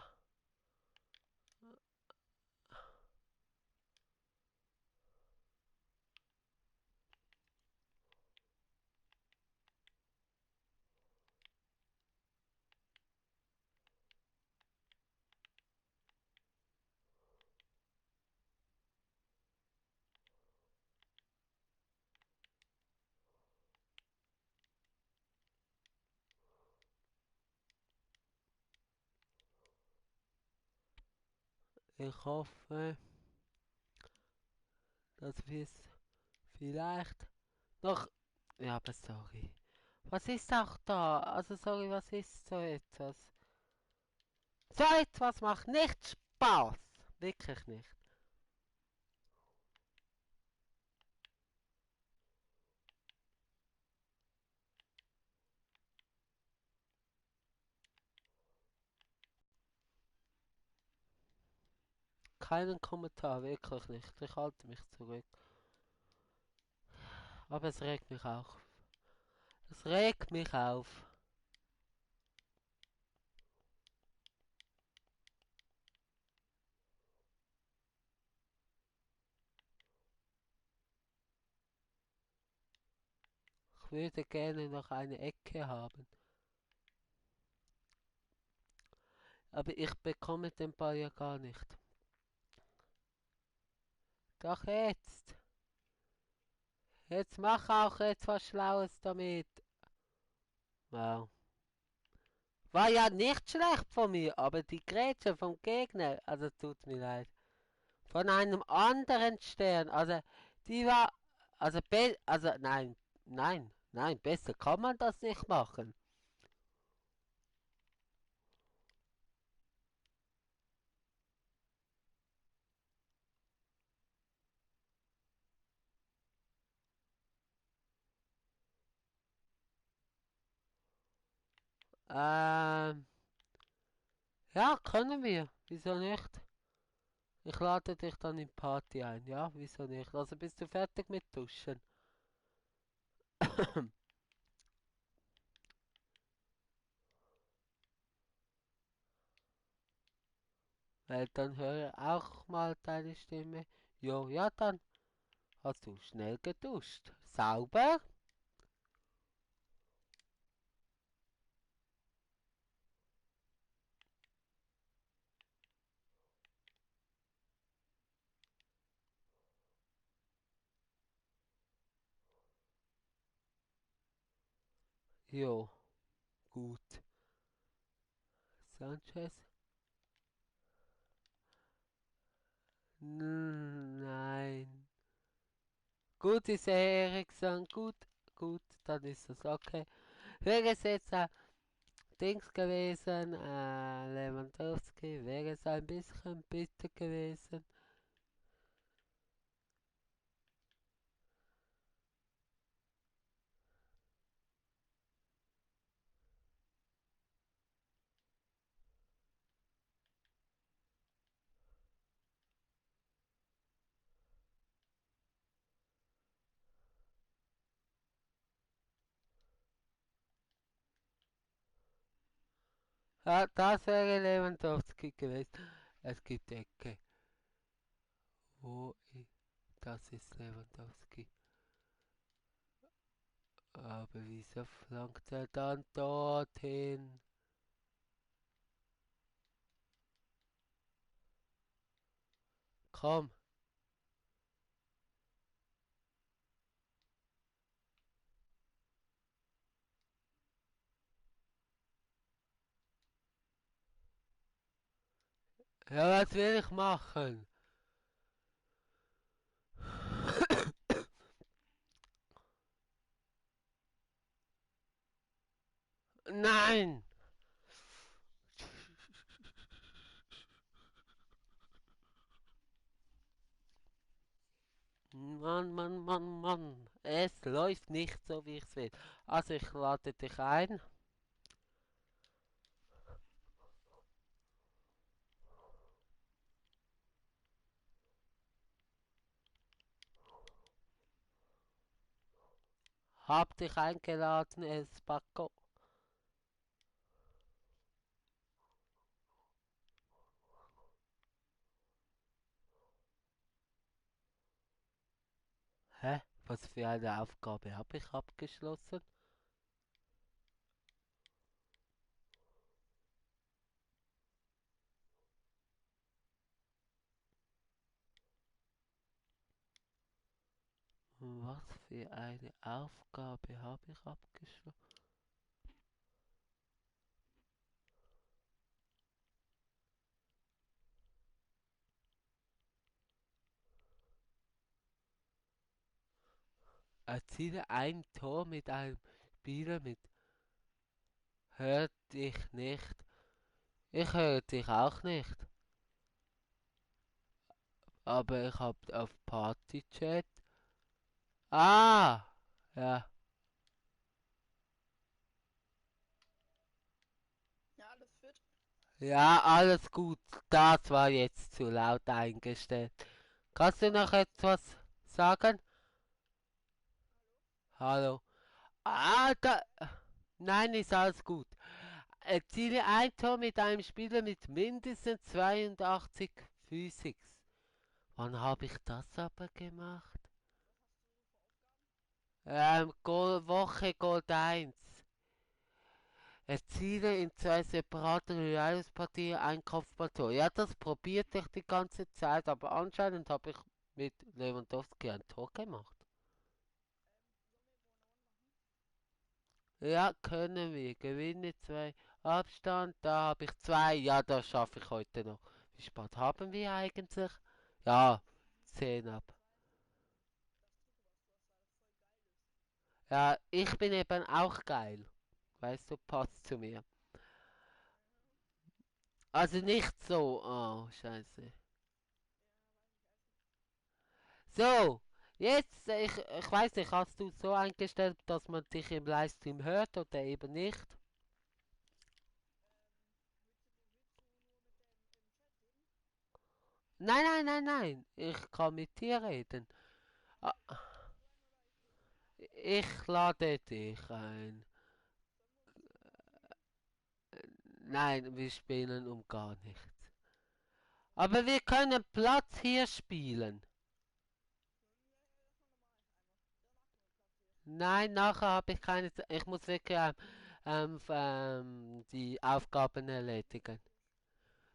Ich hoffe, dass wir es vielleicht noch. Ja, aber sorry. Was ist auch da? Also sorry, was ist so etwas? So etwas macht nicht Spaß. Wirklich nicht. Keinen Kommentar, wirklich nicht. Ich halte mich zurück. Aber es regt mich auf. Es regt mich auf. Ich würde gerne noch eine Ecke haben. Aber ich bekomme den Ball ja gar nicht. Doch jetzt. Jetzt mach auch etwas Schlaues damit. Wow. War ja nicht schlecht von mir, aber die Grätsche vom Gegner, also tut mir leid. Von einem anderen Stern, also die war, also nein, besser kann man das nicht machen. Ähm, ja, können wir. Wieso nicht? Ich lade dich dann in Party ein, ja? Wieso nicht? Also bist du fertig mit Duschen? Weil dann höre auch mal deine Stimme. Jo, ja, dann hast du schnell geduscht. Sauber? Jo, gut. Sanchez? Nein. Gut ist Eriksson, gut, gut, dann ist es okay. Wäre es jetzt Dings gewesen, Lewandowski, wäre es ein bisschen bitter gewesen. Ja, das wäre Lewandowski gewesen. Es gibt Ecke. Wo i- Das ist Lewandowski. Aber wieso flankt er dann dorthin? Komm. Ja, was will ich machen? Nein! Mann, Mann, Mann, Mann. Es läuft nicht so, wie ich es will. Also ich lade dich ein. Hab dich eingeladen, El Spacco. Hä? Was für eine Aufgabe habe ich abgeschlossen? Was für eine Aufgabe habe ich abgeschlossen? Erziele ein Tor mit einem Spieler mit Hört dich nicht. Ich höre dich auch nicht. Aber ich hab auf Partychat. Ah! Ja. Ja, alles fit. Ja, alles gut. Das war jetzt zu laut eingestellt. Kannst du noch etwas sagen? Hallo? Ah, da. Nein, ist alles gut. Erziele ein Tor mit einem Spieler mit mindestens 82 Physics. Wann habe ich das aber gemacht? Was hast du so für Aufgaben? Woche Gold 1. Erziele in zwei separaten Rivals-Partien ein Kopfballtor. Ja, das probierte ich die ganze Zeit, aber anscheinend habe ich mit Lewandowski ein Tor gemacht. Sollen wir One-on-One machen? Ja, können wir. Gewinne 2 Abstand. Da habe ich 2. Ja, das schaffe ich heute noch. Wie spät haben wir eigentlich? Ja, 10 ab. Weißt du, das Trikot, was du hast, das voll geil ist. Ja, ich bin eben auch geil. Weißt du, passt zu mir. Ja, Also nicht so. Oh, scheiße. ja, weiß ich, alles gut. So, jetzt, ich weiß nicht, hast du so eingestellt, dass man dich im Livestream hört oder eben nicht? Willst du nur mit dem im Chat reden? Nein, nein, nein, nein. Ich kann mit dir reden. Ah, Lädst du ein oder ich dich ein? ich lade dich ein. Sollen wir uns spielen? Nein, wir spielen um gar nichts. Aber wir können Platz hier spielen. Ja, ja, lass mal normal einmal. Danach können wir Platz hier spielen. Nein, nachher habe ich keine Zeit. Ich muss wirklich die Aufgaben Ja, erledigen. logisch.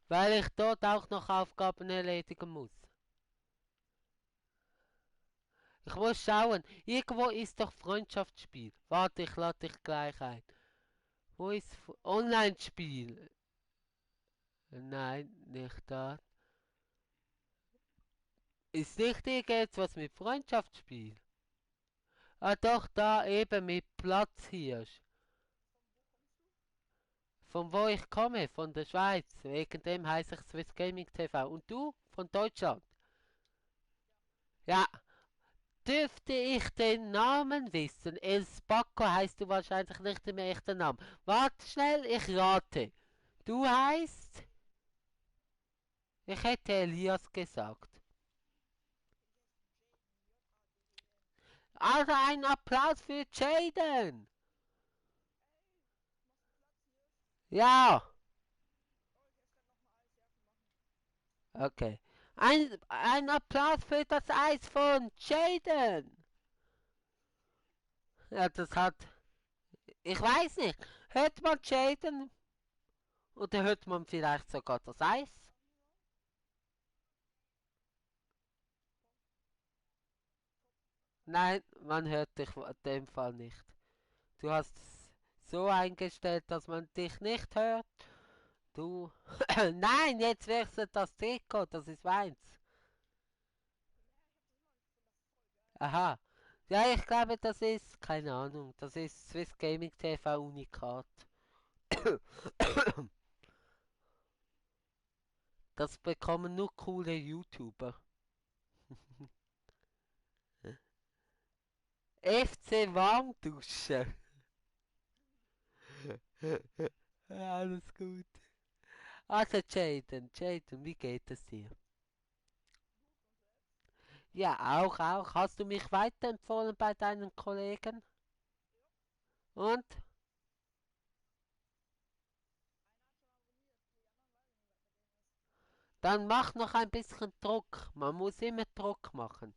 Weil ich dort auch noch Aufgaben erledigen muss. Ich muss schauen. Irgendwo ist doch Freundschaftsspiel. Warte, ich lade dich gleich ein. Wo ist Online-Spiel? Nein, nicht da. Ist nicht irgendetwas mit Freundschaftsspiel? Ah doch, da eben mit Platzhirsch. Von wo kommst du? Von wo ich komme, von der Schweiz. Wegen dem heiße ich Swiss Gaming TV. Und du? Von Deutschland? Ja. Ja, dürfte ich den Namen wissen? El Spacco heißt du wahrscheinlich nicht im echten Namen. Warte schnell, ich rate. Du heißt? Ich hätte Elias gesagt. Ich heiße Jaden. Jaden. Also ein Applaus für Jaden. Ey, machst du Platz hier? Ja. Okay. Ein Applaus für das Eis von Jaden. Ja, das hat. Ich weiß nicht. Hört man Jaden? Oder hört man vielleicht sogar das Eis? Nein, man hört dich in dem Fall nicht. Du hast es so eingestellt, dass man dich nicht hört. Du. Nein, jetzt wechselt das Trikot, das ist meins. Aha. Ja, ich glaube, das ist, keine Ahnung, das ist Swiss Gaming TV Unikat. Das bekommen nur coole YouTuber. FC Warmdusche. Ja, alles gut. Also Jaden, wie geht es dir? Ja, auch. Hast du mich weiterempfohlen bei deinen Kollegen? Und? Dann mach noch ein bisschen Druck. Man muss immer Druck machen.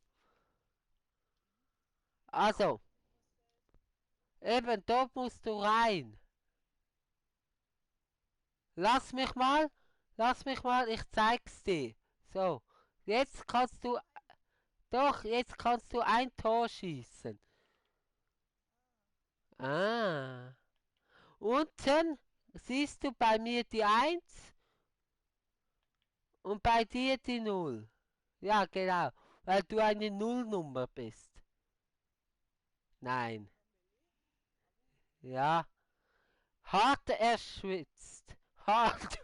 Also, eben, dort musst du rein. Lass mich mal, ich zeig's dir. So, jetzt kannst du, doch, jetzt kannst du ein Tor schießen. Ah, unten siehst du bei mir die Eins und bei dir die Null. Ja, genau, weil du eine Nullnummer bist. Nein, ja, hart erschwitzt. Hart.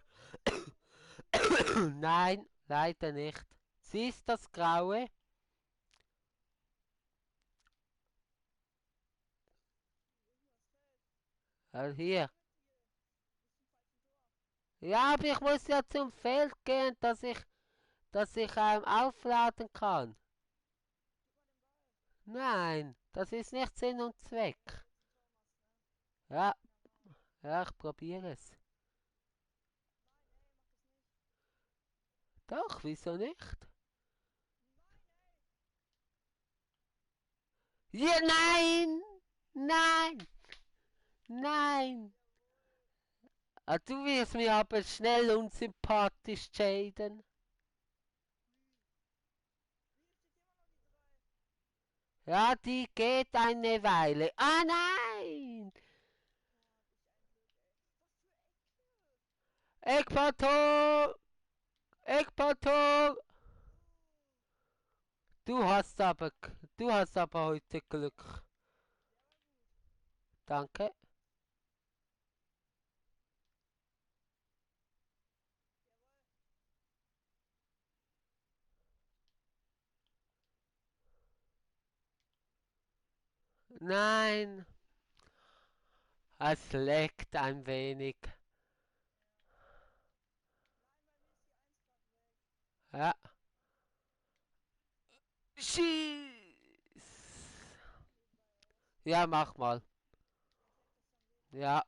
Nein, leider nicht. Siehst das Graue? Hier. Ja, aber ich muss ja zum Feld gehen, dass ich aufladen kann. Nein, das ist nicht Sinn und Zweck. Ja, ja, ich probiere es. Doch, wieso nicht? Ja, nein! Nein! Nein! Ah, du wirst mir aber schnell unsympathisch, Jaden. Ja, die geht eine Weile. Ah, nein! Äquator! Äquator! Du hast aber heute Glück. Danke. Nein, es leckt ein wenig. Ja. Schieß! Ja, mach mal. Ja.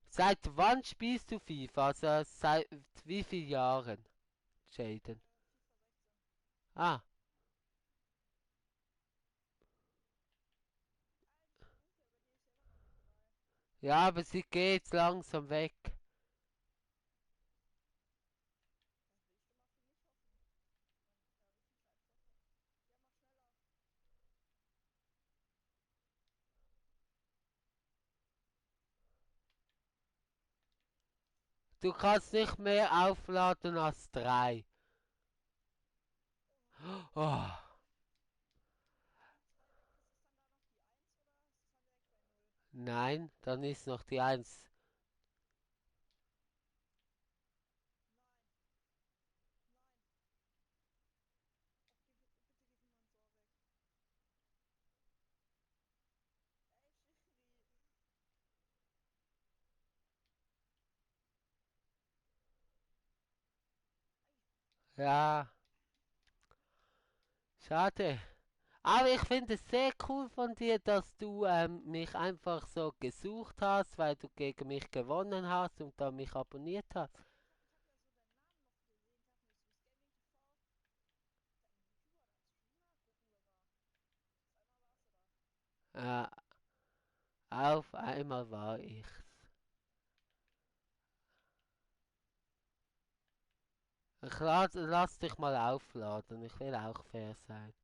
Seit wann spielst du FIFA? Also seit wie vielen Jahren, Jaden? Ah, ja, aber sie geht langsam weg. Du kannst nicht mehr aufladen als 3. Oh, nein, dann ist noch die Eins. Ja, schade. Aber ich finde es sehr cool von dir, dass du mich einfach so gesucht hast, weil du gegen mich gewonnen hast und dann mich abonniert hast. Ich hab ja so deinen Namen noch gesehen, dachte mir, so, Auf wieso ist einmal war ich's. Lass dich mal aufladen, ich will auch fair sein.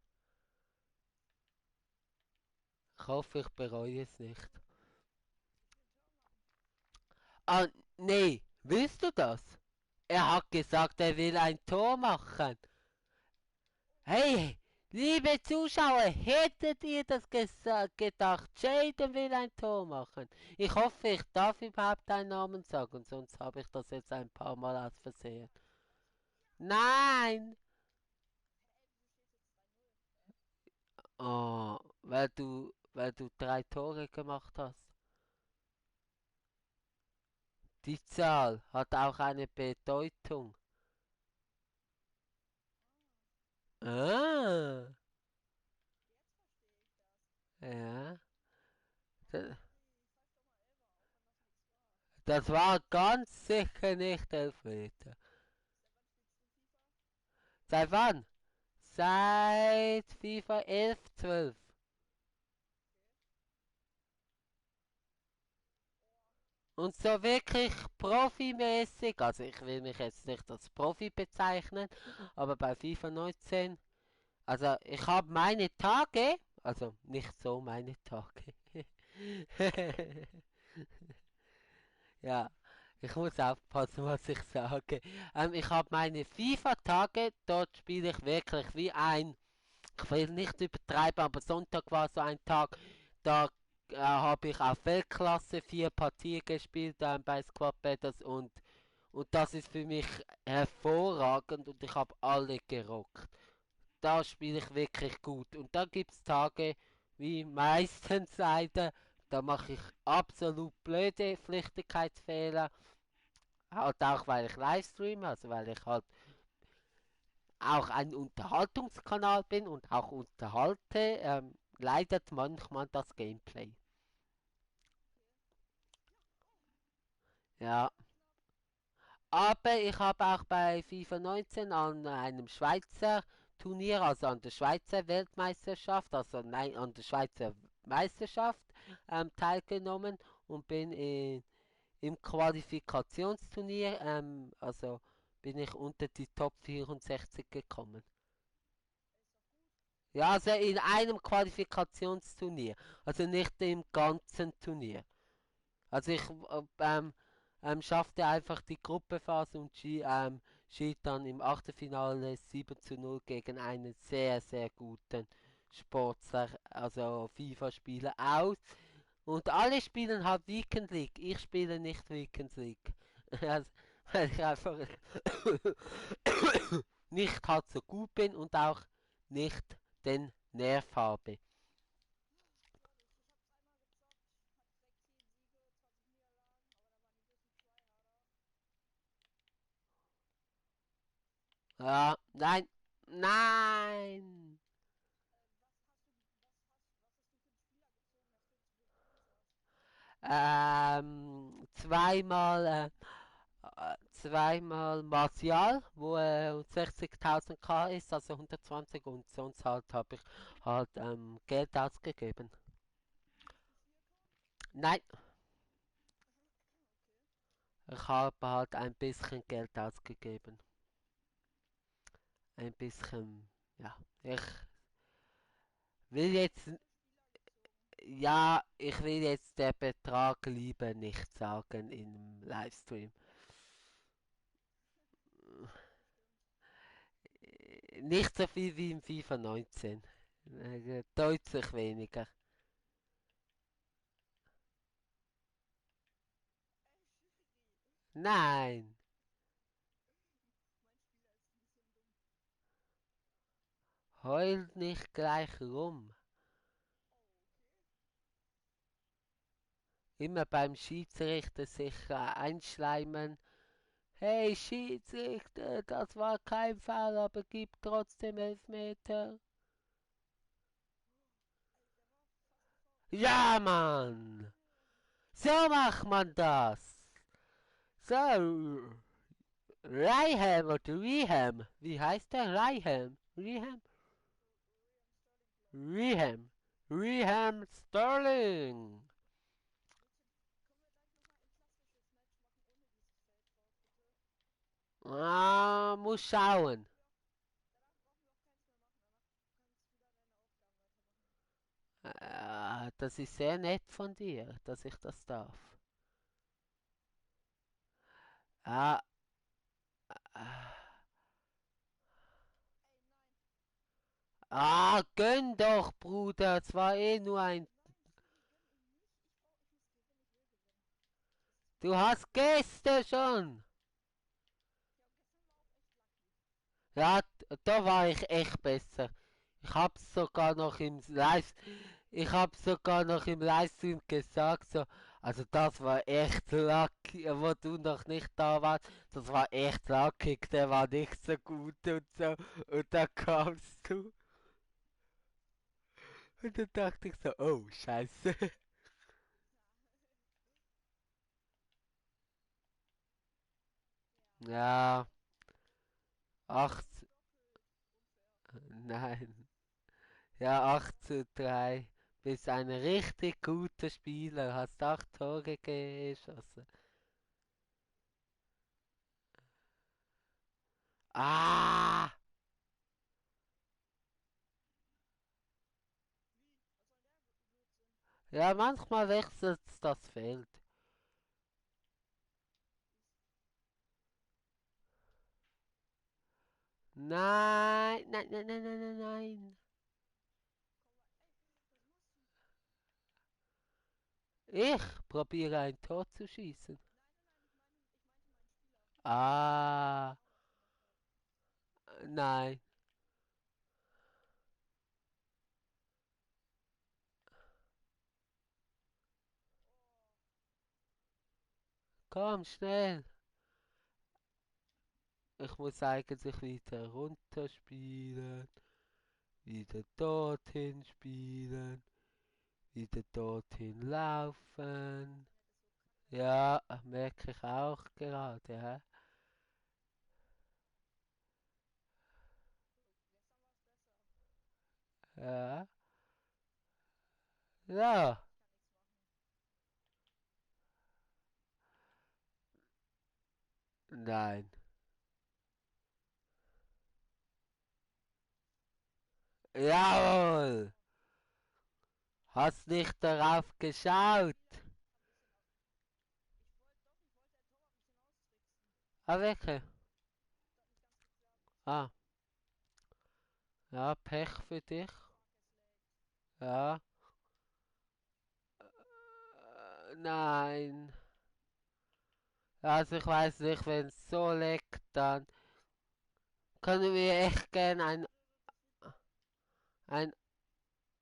Ich hoffe, ich bereue es nicht. Ah, nee, willst du das? Er hat gesagt, er will ein Tor machen. Hey, liebe Zuschauer, hättet ihr das gedacht? Jaden will ein Tor machen. Ich hoffe, ich darf überhaupt deinen Namen sagen, sonst habe ich das jetzt ein paar Mal aus Versehen. Nein! Oh, weil du 3 Tore gemacht hast. Die Zahl hat auch eine Bedeutung. Ah, ja. d- Das war ganz sicher nicht Elfmeter. Seit wann? Seit FIFA 11, 12. Und so wirklich profimäßig, also ich will mich jetzt nicht als Profi bezeichnen, aber bei FIFA 19, also ich habe meine Tage, also nicht so meine Tage. Ja, ich muss aufpassen, was ich sage. Ich habe meine FIFA-Tage, dort spiele ich wirklich wie ich will nicht übertreiben, aber Sonntag war so ein Tag, da habe ich auf Weltklasse 4 Partien gespielt bei Squad Battles und das ist für mich hervorragend und ich habe alle gerockt. Da spiele ich wirklich gut. Und dann gibt es Tage, wie meistens leider, da mache ich absolut blöde Flüchtigkeitsfehler. Halt auch, weil ich Livestreame, also weil ich halt auch ein Unterhaltungskanal bin und auch unterhalte, leidet manchmal das Gameplay. Ja. Aber ich habe auch bei FIFA 19 an einem Schweizer Turnier, also an der Schweizer Weltmeisterschaft, also nein, an der Schweizer Meisterschaft teilgenommen und bin im Qualifikationsturnier, also bin ich unter die Top 64 gekommen. Ja, also in einem Qualifikationsturnier, also nicht im ganzen Turnier. Also ich schaffte einfach die Gruppephase und schied dann im Achtelfinale 7:0 gegen einen sehr, sehr guten Sportler, also FIFA-Spieler aus. Und alle spielen halt Weekend League. Ich spiele nicht Weekend League. Also, weil ich einfach nicht halt so gut bin und auch nicht den Nerv habe. Ja, nein, nein. Zweimal Martial, wo 60.000 K ist, also 120 und sonst halt habe ich halt Geld ausgegeben. Nein, ich habe halt ein bisschen Geld ausgegeben. Ein bisschen, ja. Ich will jetzt, ja, ich will jetzt den Betrag lieber nicht sagen im Livestream. Nicht so viel wie im FIFA 19. Deutlich weniger. Nein, heul nicht gleich rum. Immer beim Schiedsrichter sich einschleimen. Hey Schiedsrichter, das war kein Foul, aber gib trotzdem Elfmeter. Ja, Mann! So macht man das! So, Riham oder Riham. Wie heißt der? Riham? Riham? Riham. Riham Sterling. Können wir gleich nochmal in Klassisches Match machen, ohne dieses Feld drauf, bitte? Muss schauen. Danach brauchen wir auch keins mehr machen. Danach kannst wieder deine Aufgaben weitermachen. Das ist sehr nett von dir, dass ich das darf. Ah, gönn doch, Bruder. Es war eh nur ein. Ey, nein, Stevie, gönn ihm nicht. Ich muss gewinnen. Ich will gewinnen. Du hast Gäste schon. Ja, Ja, da war ich echt besser. Ich hab's sogar noch im Live, ich hab's sogar noch im Livestream gesagt, so, also das war echt lucky, wo du noch nicht da warst, das war echt lucky, der war nicht so gut und so, und dann kamst du, und dann dachte ich so, oh, scheiße. Ja, 8, nein, ja, 8:3. Bist ein richtig guter Spieler, hast 8 Tore geschossen. Ah! Ja, manchmal wechselt das Feld. Nein, nein, nein, nein, nein, nein, nein. Ich probiere ein Tor zu schießen. Ah, nein. Komm, schnell. Ich muss eigentlich wieder runterspielen. Wieder dorthin spielen. Wieder dorthin laufen. Ja, merke ich auch gerade, hä? Ja, ja, nein. Jawohl! Hast nicht darauf geschaut. Ah, welche? Ah, ja, Pech für dich. Ja. Nein. Also ich weiß nicht, wenn es so leckt, dann können wir echt gern ein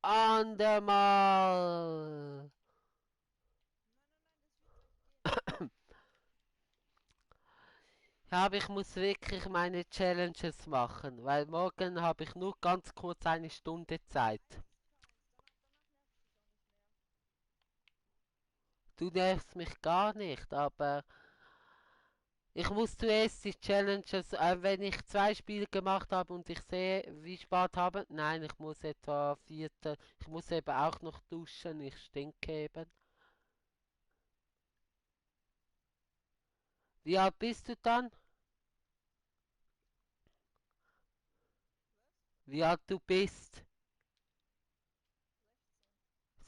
andermal. Ja, aber ich muss wirklich meine Challenges machen, weil morgen habe ich nur ganz kurz eine Stunde Zeit. Du nervst mich gar nicht, aber ich muss zuerst die Challenges, wenn ich 2 Spiele gemacht habe und ich sehe, wie spät habe, nein, ich muss etwa vierte, ich muss eben auch noch duschen, ich stinke eben. Wie alt bist du dann? Wie alt du bist?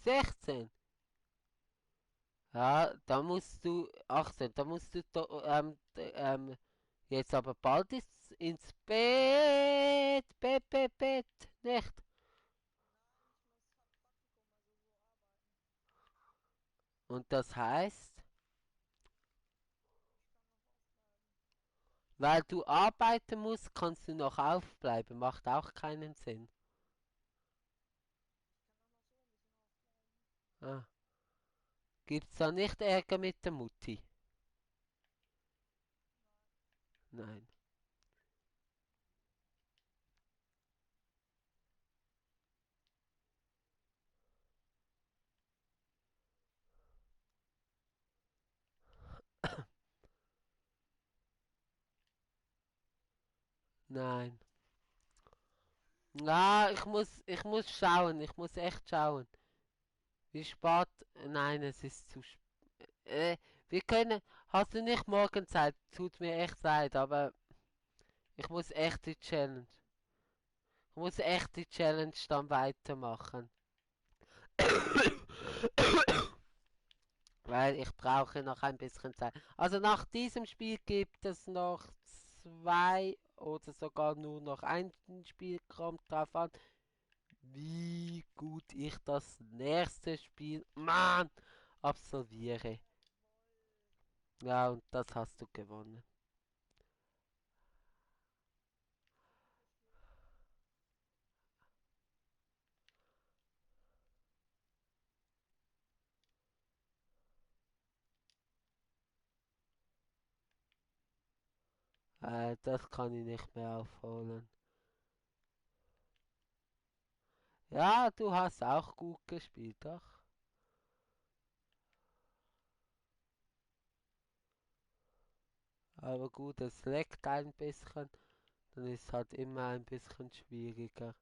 16. Ja, da musst du, 18, da musst du jetzt aber bald ins Bett, Bett, nicht? Und das heißt, weil du arbeiten musst, kannst du noch aufbleiben, macht auch keinen Sinn. Ah. Gibt's da nicht Ärger mit der Mutti? Nein. Nein. Ja, ich muss schauen. Ich muss echt schauen. Wie spät? Nein, es ist zu spät. Wir können. Hast du nicht morgen Zeit? Tut mir echt leid, aber ich muss echt die Challenge. Ich muss echt die Challenge dann weitermachen. Weil ich brauche noch ein bisschen Zeit. Also nach diesem Spiel gibt es noch zwei oder sogar nur noch ein Spiel, kommt drauf an, wie gut ich das nächste Spiel, Mann, absolviere. Ja, und das hast du gewonnen. Das kann ich nicht mehr aufholen. Ja, du hast auch gut gespielt, doch. Aber gut, es leckt ein bisschen, dann ist halt immer ein bisschen schwieriger.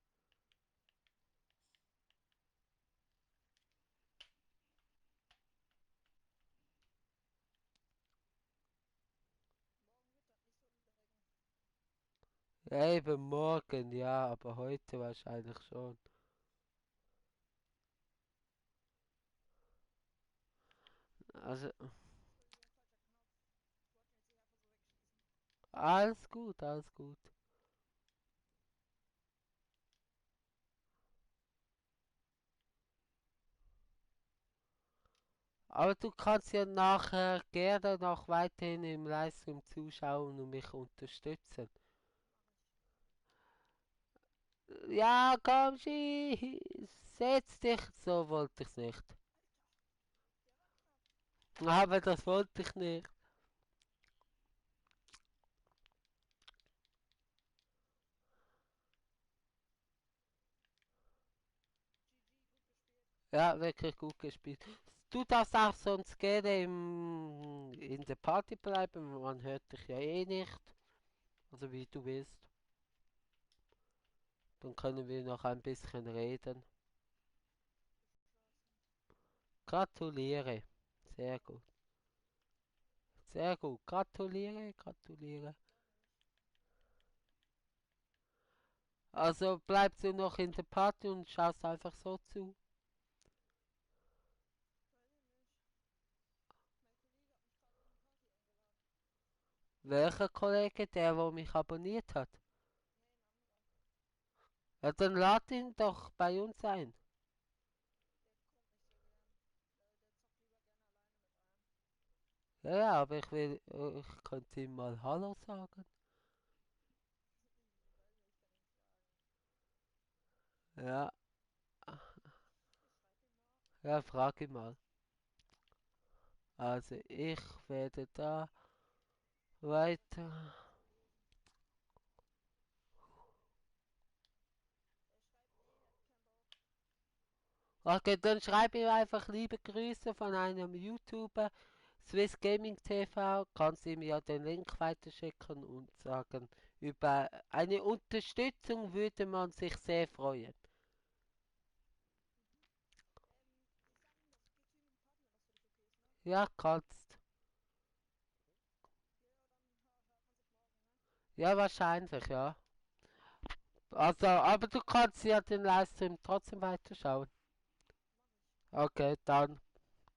Ja, eben morgen, ja, aber heute wahrscheinlich schon. Also, Entschuldigung, falscher Knopf. Ich wollte jetzt nicht einfach so wegschießen. alles gut, alles gut. Aber du kannst ja nachher gerne noch weiterhin im Livestream zuschauen und mich unterstützen. Ja, komm, setz dich. So wollte ich's nicht. Alter, der war knapp. Aber das wollte ich nicht. GG, gut gespielt. Ja, wirklich gut gespielt. Du darfst auch sonst gerne in der Party bleiben. Man hört dich ja eh nicht. Also wie du willst. Dann können wir noch ein bisschen reden. Gratuliere. Sehr gut. Sehr gut. Gratuliere, gratuliere. Gar nicht. Also bleibst du noch in der Party und schaust einfach so zu. Weiß ich nicht. Mein Kollege hat mich gerade in die Party eingeladen. Welcher Kollege? Der, wo mich abonniert hat. Nee, ein anderer. Ja, dann lad ihn doch bei uns ein. Der kommt nicht so gern. Der zockt lieber gerne alleine mit einem. Ja, ja, aber ich könnte ihm mal Hallo sagen. Weiß nicht, kann ich nicht sagen. Ja, Ich schreib ihn mal. ja, frag ihn mal. Also ich werde da weiter. Er schreibt, nee, er hat keinen Bock. Okay, dann schreibe ihm einfach liebe Grüße von einem YouTuber, Swiss Gaming TV. Kannst ihm ja den Link weiterschicken und sagen, über eine Unterstützung würde man sich sehr freuen. Mhm. Ich sag ihm, dass ich gehe zu ihm in die Party, wenn das für dich okay ist, ne? Ja, kannst. Okay, ja, dann hört man sich morgen, ne? Ja, wahrscheinlich, ja. Also, aber du kannst ja den Livestream trotzdem weiterschauen. Mach ich. Okay, dann.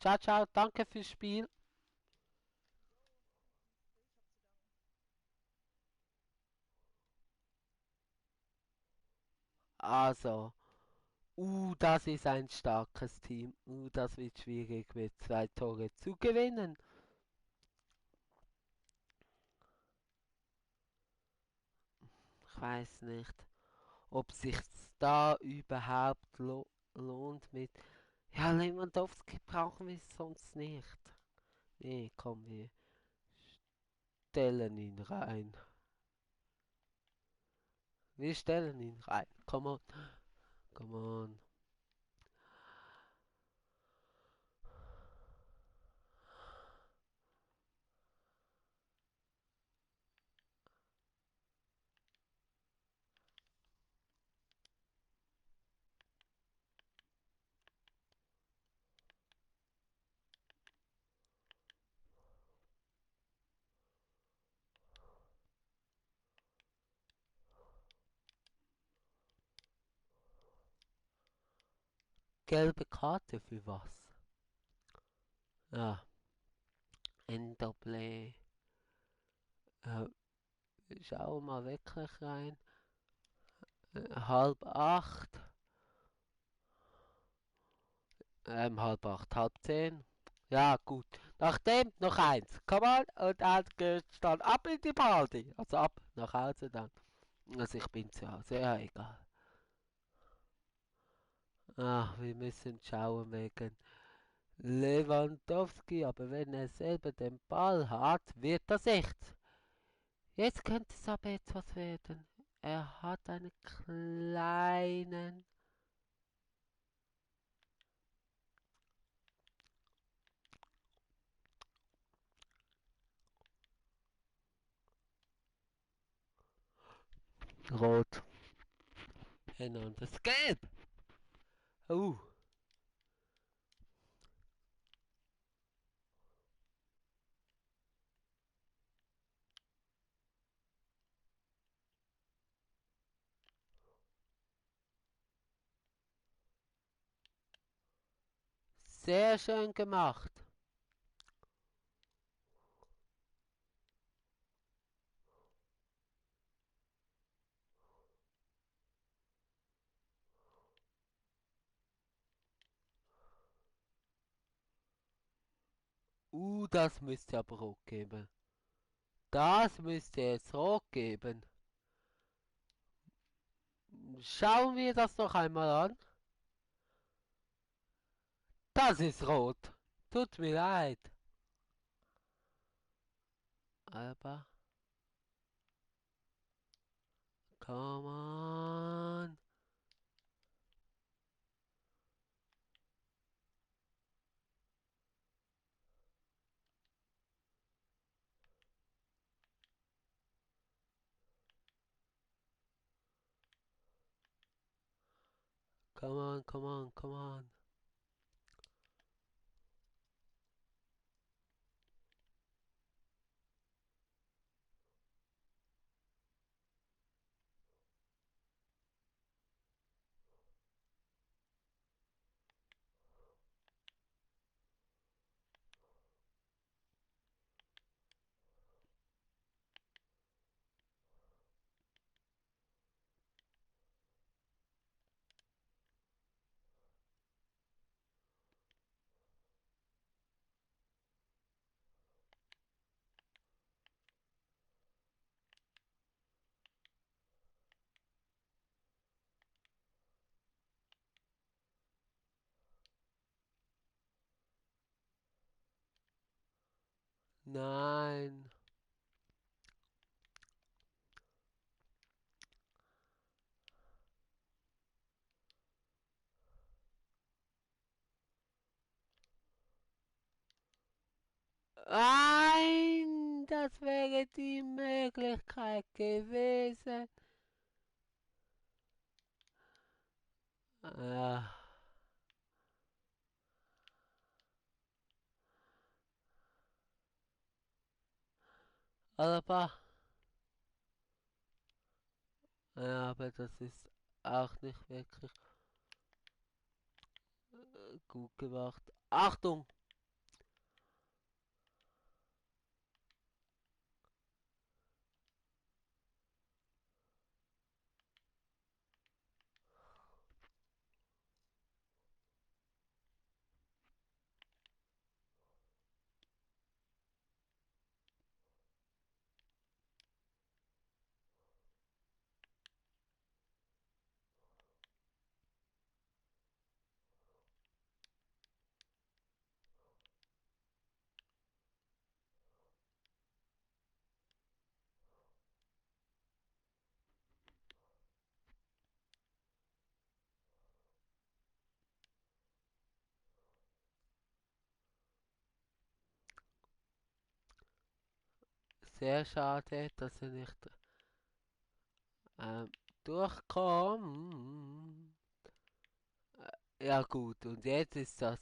Ciao, ciao. Danke fürs Spiel. Jo, ich hab zu danken. Also, das ist ein starkes Team. Das wird schwierig mit 2 Tore zu gewinnen. Ich weiß nicht, ob sich da überhaupt lohnt mit. Ja, Lewandowski brauchen wir sonst nicht. Nee, komm, wir stellen ihn rein. Wir stellen ihn rein. Come on, come on. Gelbe Karte für was? Ah, Enderplay. Äh, schau mal wirklich rein. 7:30. 7:30, 9:30. Ja, gut. Nachdem noch eins. Komm mal, und dann geht's dann ab in die Party. Also ab nach Hause dann. Also ich bin zu Hause, ja egal. Ach, wir müssen schauen wegen Lewandowski, aber wenn er selber den Ball hat, wird das echt. Jetzt könnte es aber etwas werden. Er hat einen kleinen... Rot. Ein anderes Gelb. Uh, sehr schön gemacht. Das müsste aber rot geben. Das müsste jetzt rot geben. Schauen wir das noch einmal an. Das ist rot. Tut mir leid. Aber, come on. Come on, come on, come on. Nein. Nein, das wäre die Möglichkeit gewesen. Ja, aber, ja, aber das ist auch nicht wirklich gut gemacht. Achtung! Sehr schade, dass er nicht ähm, durchkommt. Ja gut, und jetzt ist das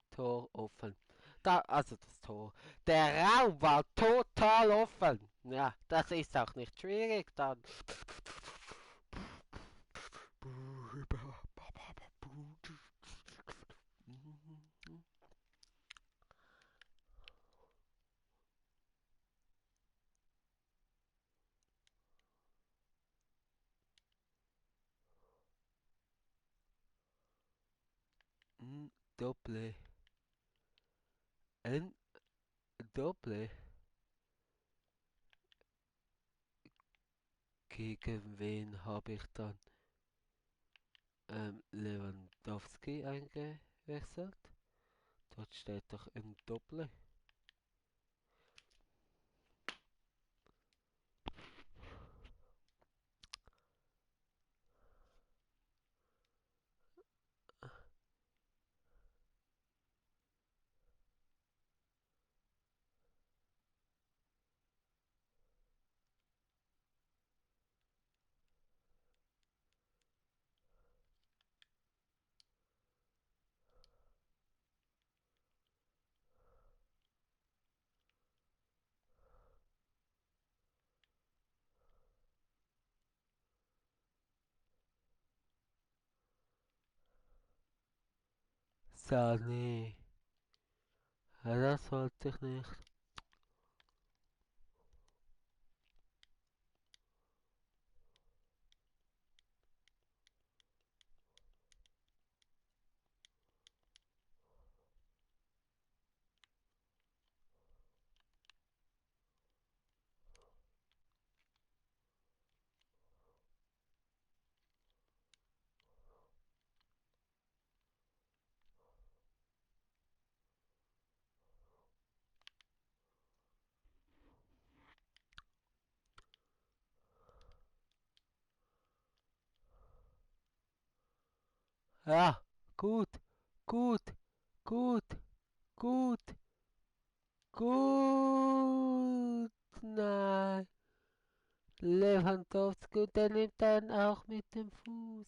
Tor offen. Also das Tor. Der Raum war total offen. Ja, das ist auch nicht schwierig dann. N Doppel. N Doppel. Gegen wen habe ich dann Lewandowski eingewechselt? Dort steht doch ein Doppel. Sané. Ja, das wollte ich nicht. Ja, gut, gut, gut, gut, gut. Nein. Lewandowski, der nimmt dann auch mit dem Fuß.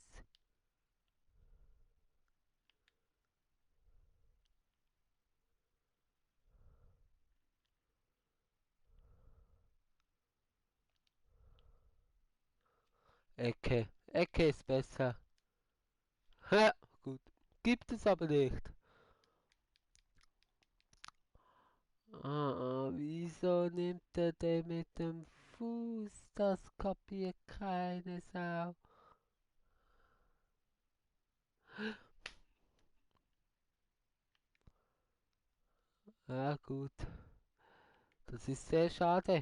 Ecke. Ecke ist besser. Ha, gut. Gibt es aber nicht. Wieso nimmt er den mit dem Fuß? Das kapiert keine Sau. Ja, gut. Das ist sehr schade.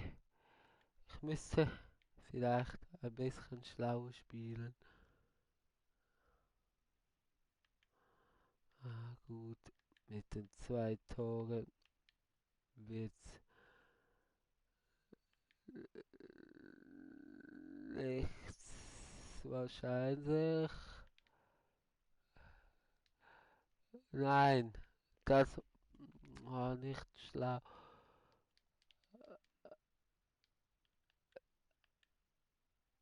Ich müsste vielleicht ein bisschen schlau spielen. Gut. Mit den 2 Toren wird's nichts wahrscheinlich. Nein, das war nicht schlau.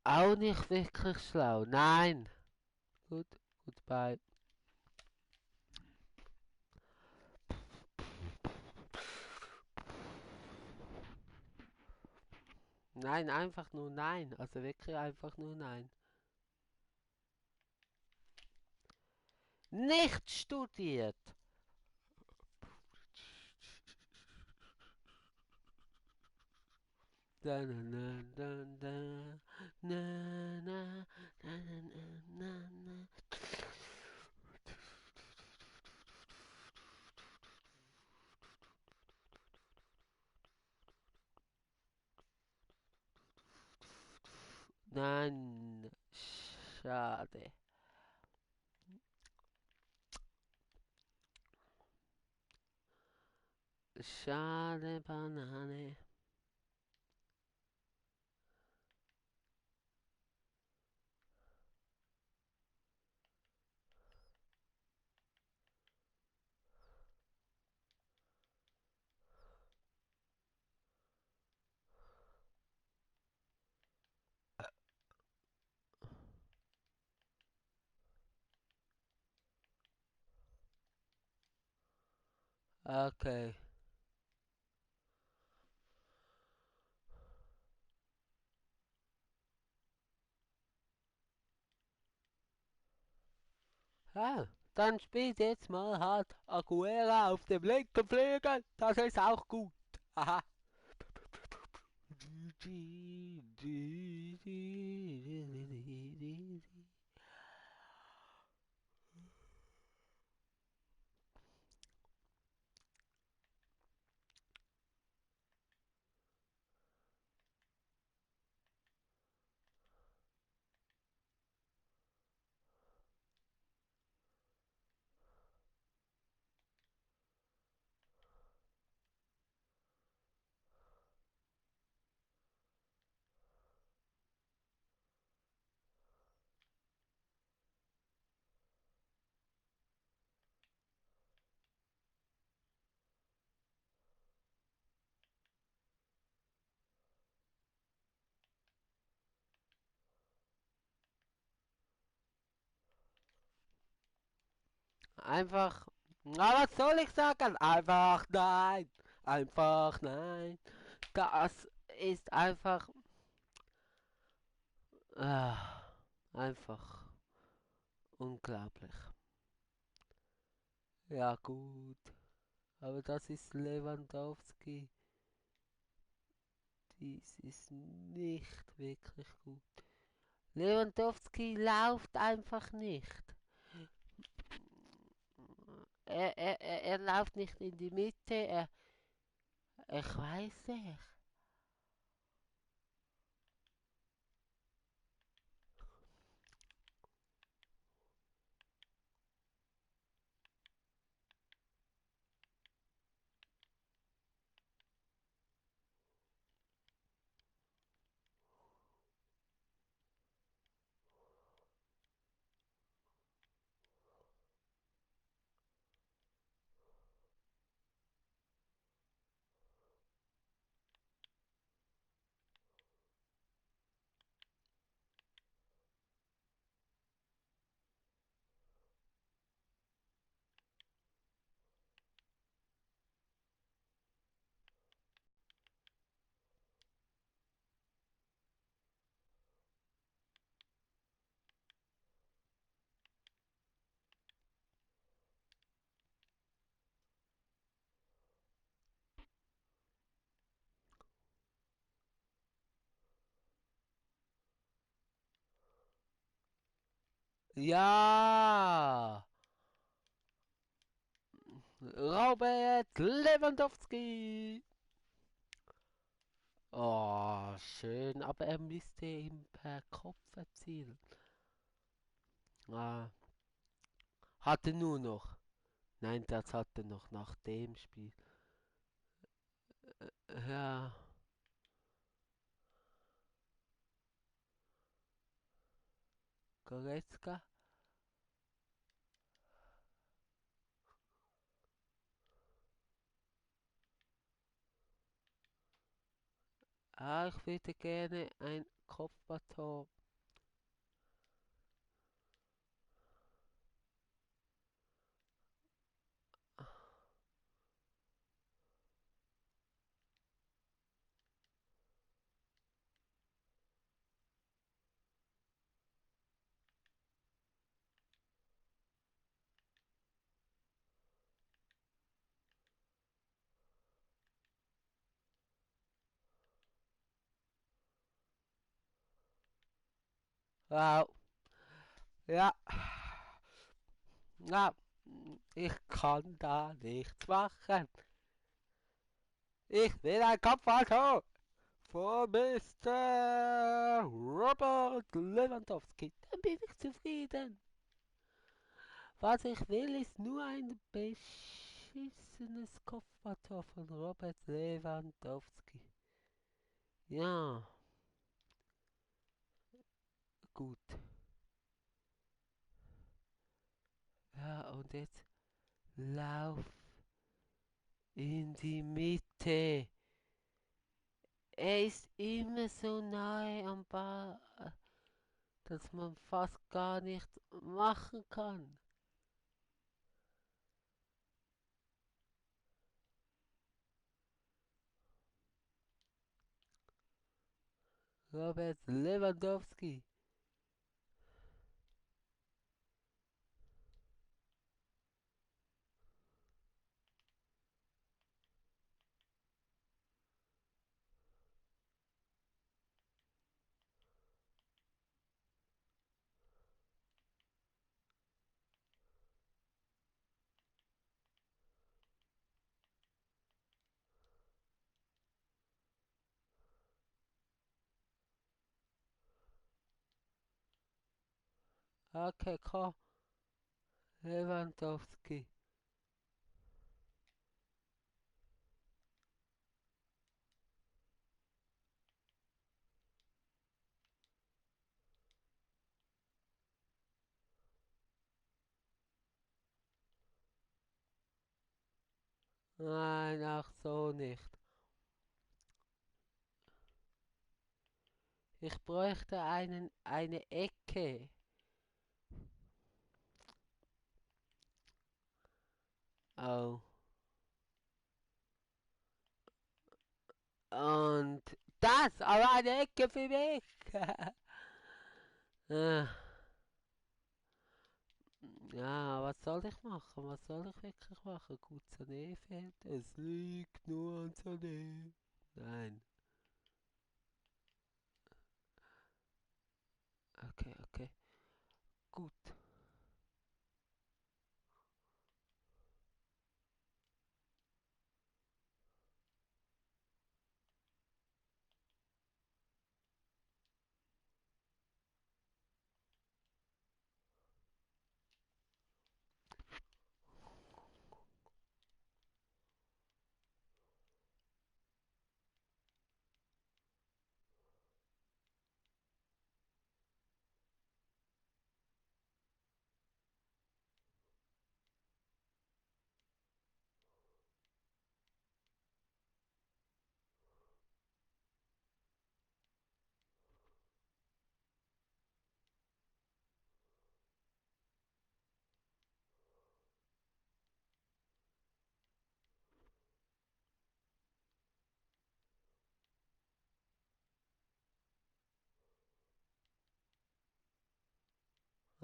Auch nicht wirklich schlau. Nein. Gut, goodbye. Nein, einfach nur nein. Also wirklich einfach nur nein. Nicht studiert. Da, na, na, da, da, na, na, na, na, na, na. Nein, schade. Schade, Banane. Okay. Ja, dann spielt jetzt mal halt Aguera auf dem linken Flügel. Das ist auch gut. Aha. Einfach, na, was soll ich sagen? Einfach nein. Einfach nein. Das ist einfach, ah, einfach unglaublich. Ja gut, aber das ist Lewandowski. Dies ist nicht wirklich gut. Lewandowski läuft einfach nicht. Er läuft nicht in die Mitte. Ich weiß nicht. Ja, Robert Lewandowski. Oh, schön, aber er müsste ihn per Kopf erzielen. Ah, hatte nur noch. Nein, das hatte noch nach dem Spiel. Ja, Goretzka. Ah, ich würde gerne ein Kopfballtor. Wow. Ja, ja, ich kann da nichts machen. Ich will ein Kopfballtor von Mr. Robert Lewandowski. Dann bin ich zufrieden. Was ich will, ist nur ein beschissenes Kopfballtor von Robert Lewandowski. Ja, gut. Ja, und jetzt lauf in die Mitte. Er ist immer so nahe am Ball, dass man fast gar nichts machen kann. Robert Lewandowski. Okay, komm. Lewandowski. Nein, ach so nicht. Ich bräuchte eine Ecke. Oh. Und das, aber eine Ecke für mich. Äh, Ja, was soll ich machen? Was soll ich wirklich machen? Gut, Sané fehlt. Es liegt nur an Sané. Nein. Okay, okay. Gut.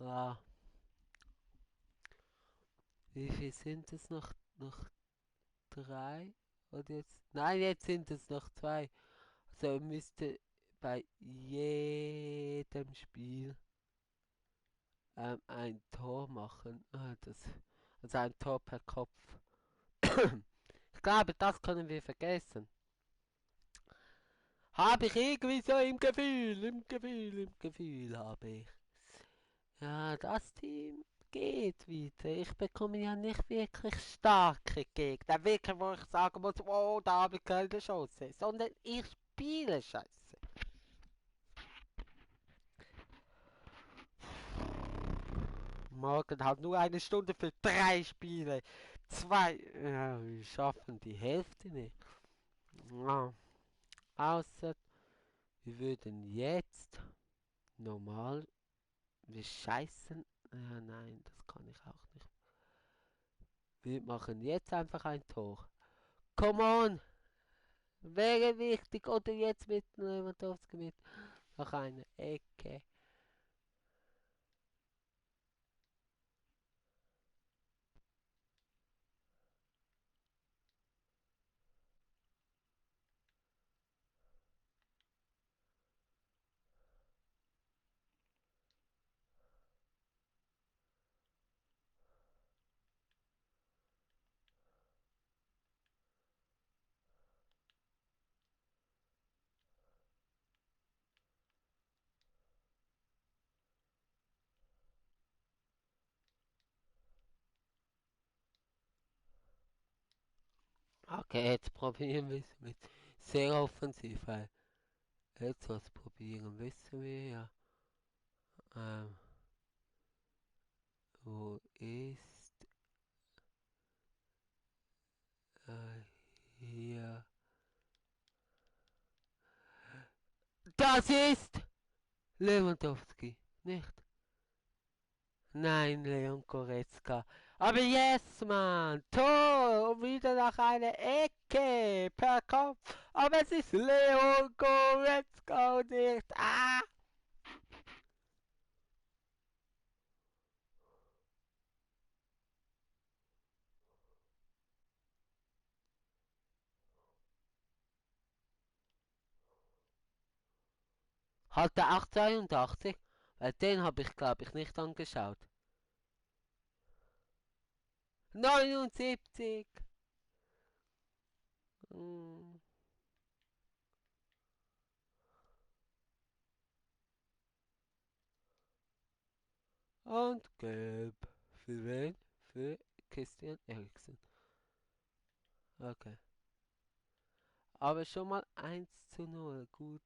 Ah, wie viel sind es noch? Noch drei? Oder jetzt? Nein, jetzt sind es noch zwei. Also müsste bei jedem Spiel ein Tor machen. Also ein Tor per Kopf. Ich glaube, das können wir vergessen. Habe ich irgendwie so im Gefühl habe ich. Ja, das Team geht wieder. Ich bekomme ja nicht wirklich starke Gegner. Wirklich, wo ich sagen muss, oh, da habe ich keine Chance. Sondern ich spiele scheiße. Morgen halt nur eine Stunde für 3 Spiele. Zwei. Ja, wir schaffen die Hälfte nicht. Ja, außer wir würden jetzt normal. Wir scheißen. Ja, nein, das kann ich auch nicht. Wir machen jetzt einfach ein Tor. Come on! Wäre wichtig. Oder jetzt mit Lewandowski mit noch einer Ecke. Okay, jetzt probieren wir es mit sehr offensiv, weil jetzt was probieren wissen wir ja. Ähm, wo ist hier? Das ist Lewandowski, nicht? Nein, Leon Goretzka. Aber yes, Mann! Tor! Und wieder nach einer Ecke! Per Kopf! Aber es ist Leon Goretzka und nicht. Ah! Halt der 882? Weil den habe ich, glaube ich, nicht angeschaut. 79! Hm. Und gelb. Für wen? Für Christian Eriksen. Okay. Aber schon mal 1:0. Gut.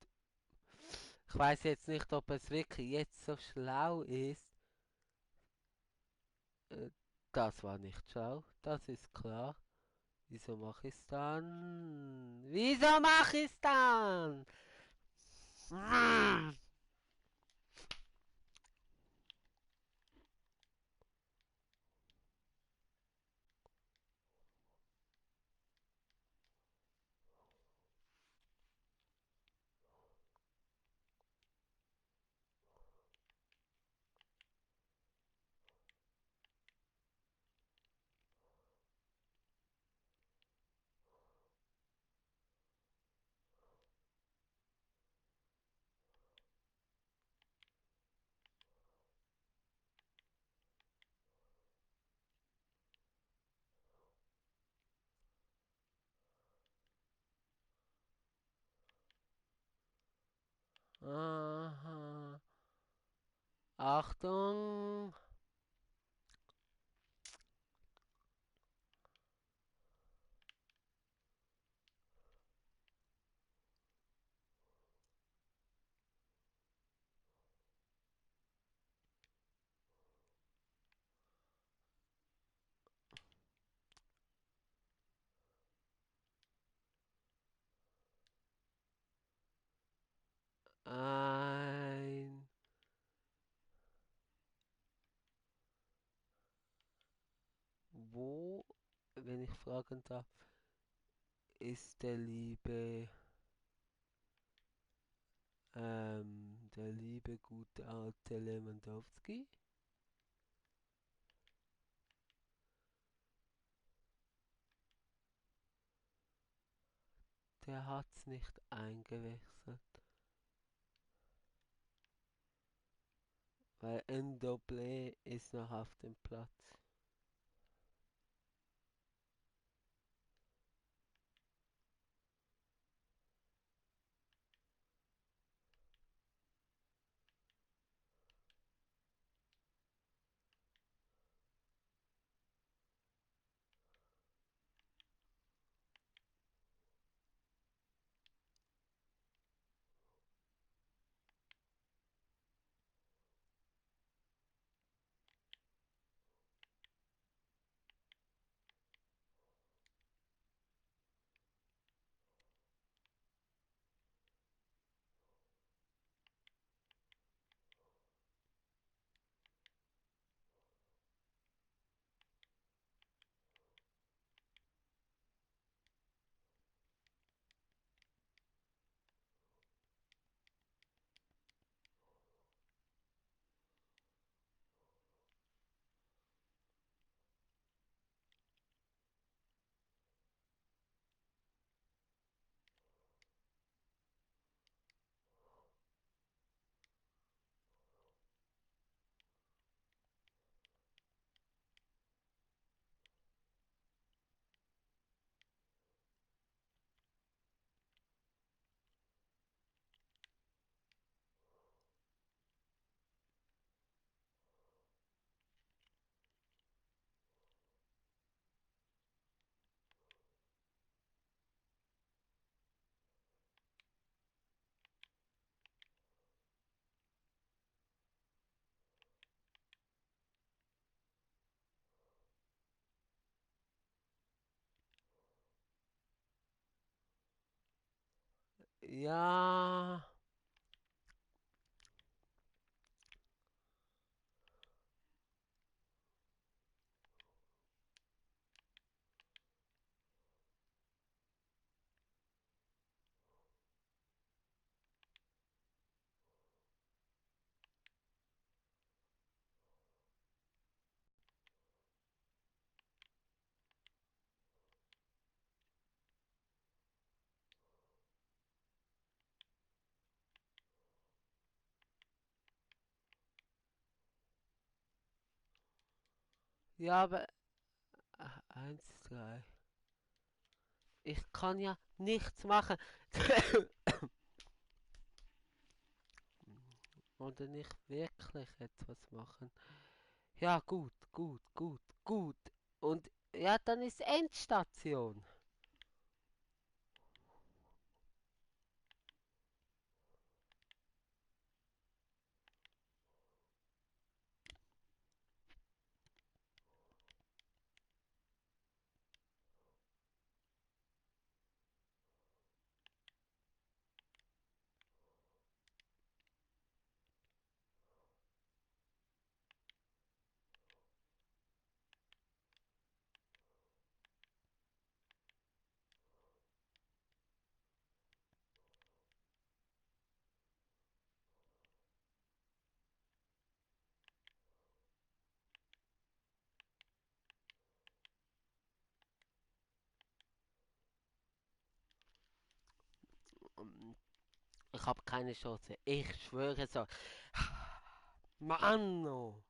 Ich weiß jetzt nicht, ob es wirklich jetzt so schlau ist. Äh, Das war nicht schlau. Das ist klar. Wieso mache ich es dann? Wieso mache ich es dann? Hm. Aha. Achtung. Ein. Wo, wenn ich fragen darf, ist der liebe gute alte Lewandowski? Der hat's nicht eingewechselt, weil Ndoble ist noch auf dem Platz. Ja, ja, aber 1, 3. Ich kann ja nichts machen. Oder nicht wirklich etwas machen. Ja, gut, gut, gut, gut. Und ja, dann ist Endstation. Ich habe keine Chance. Ich schwöre so. Mann, oh.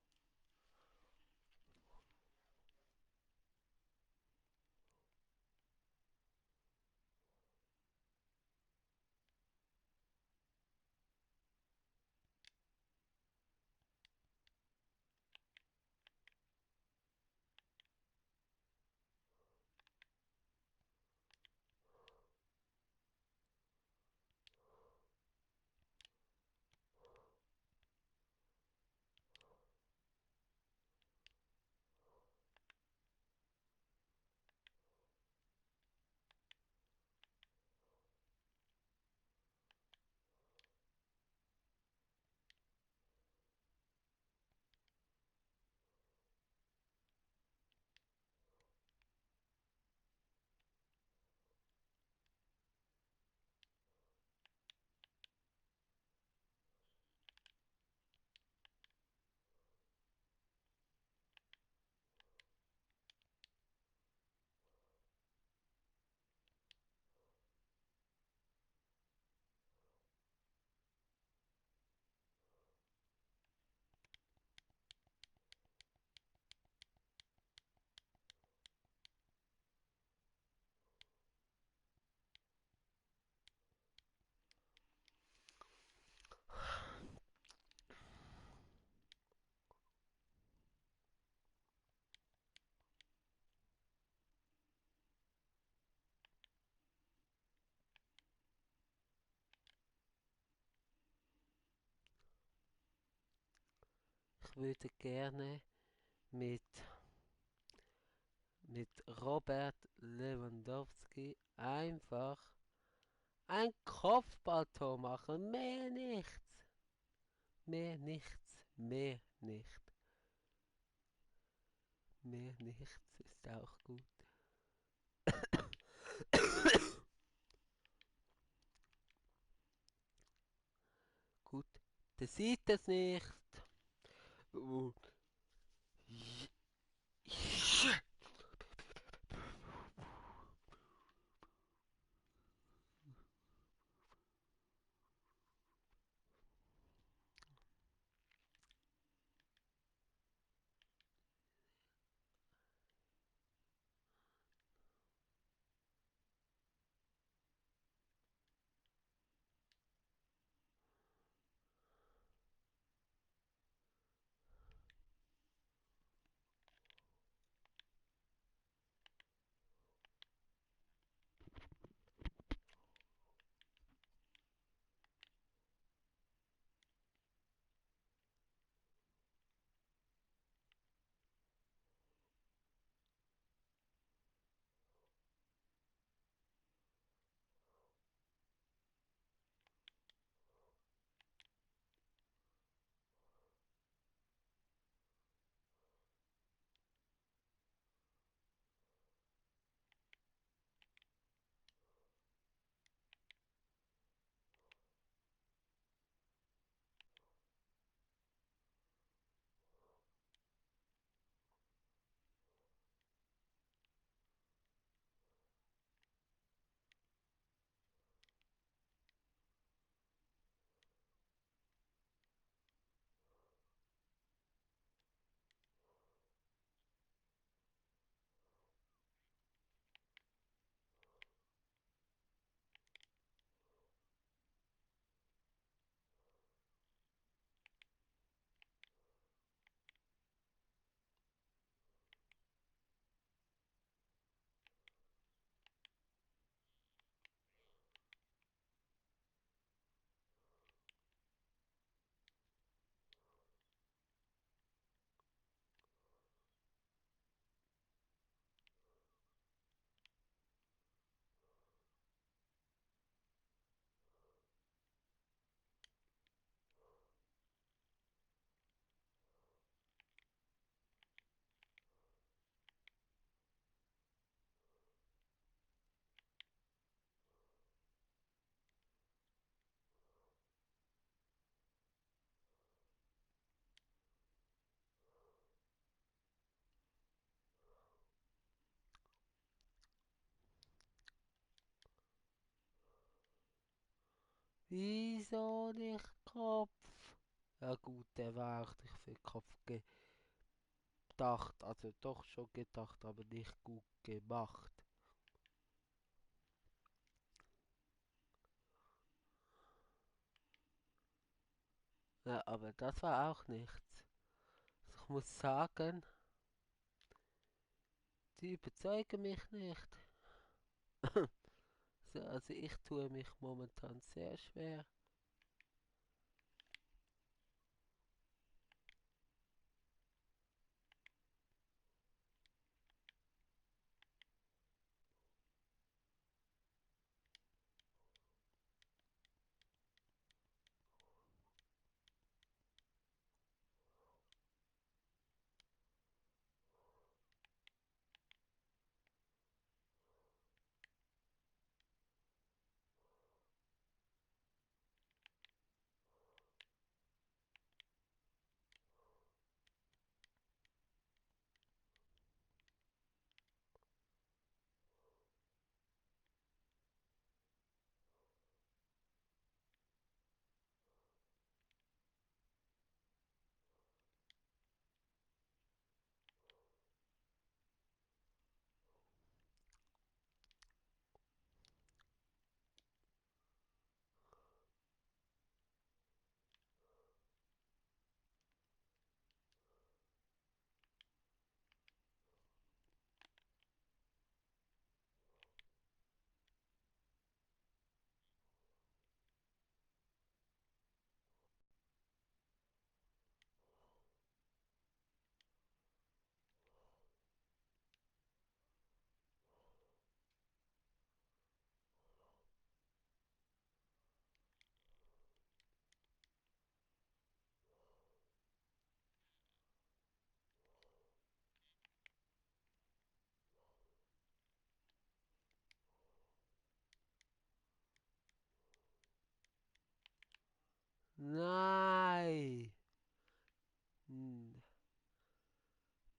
würde gerne mit, mit Robert Lewandowski einfach ein Kopfballtor machen. Mehr nichts. Mehr nichts. Mehr nicht. Mehr nichts ist auch gut. Gut, der sieht es nicht. Und wieso nicht Kopf? Ja gut, der war eigentlich für Kopf gedacht. Also doch schon gedacht, aber nicht gut gemacht. Ja, aber das war auch nichts. Also ich muss sagen, die überzeugen mich nicht. So, also ich tue mich momentan sehr schwer.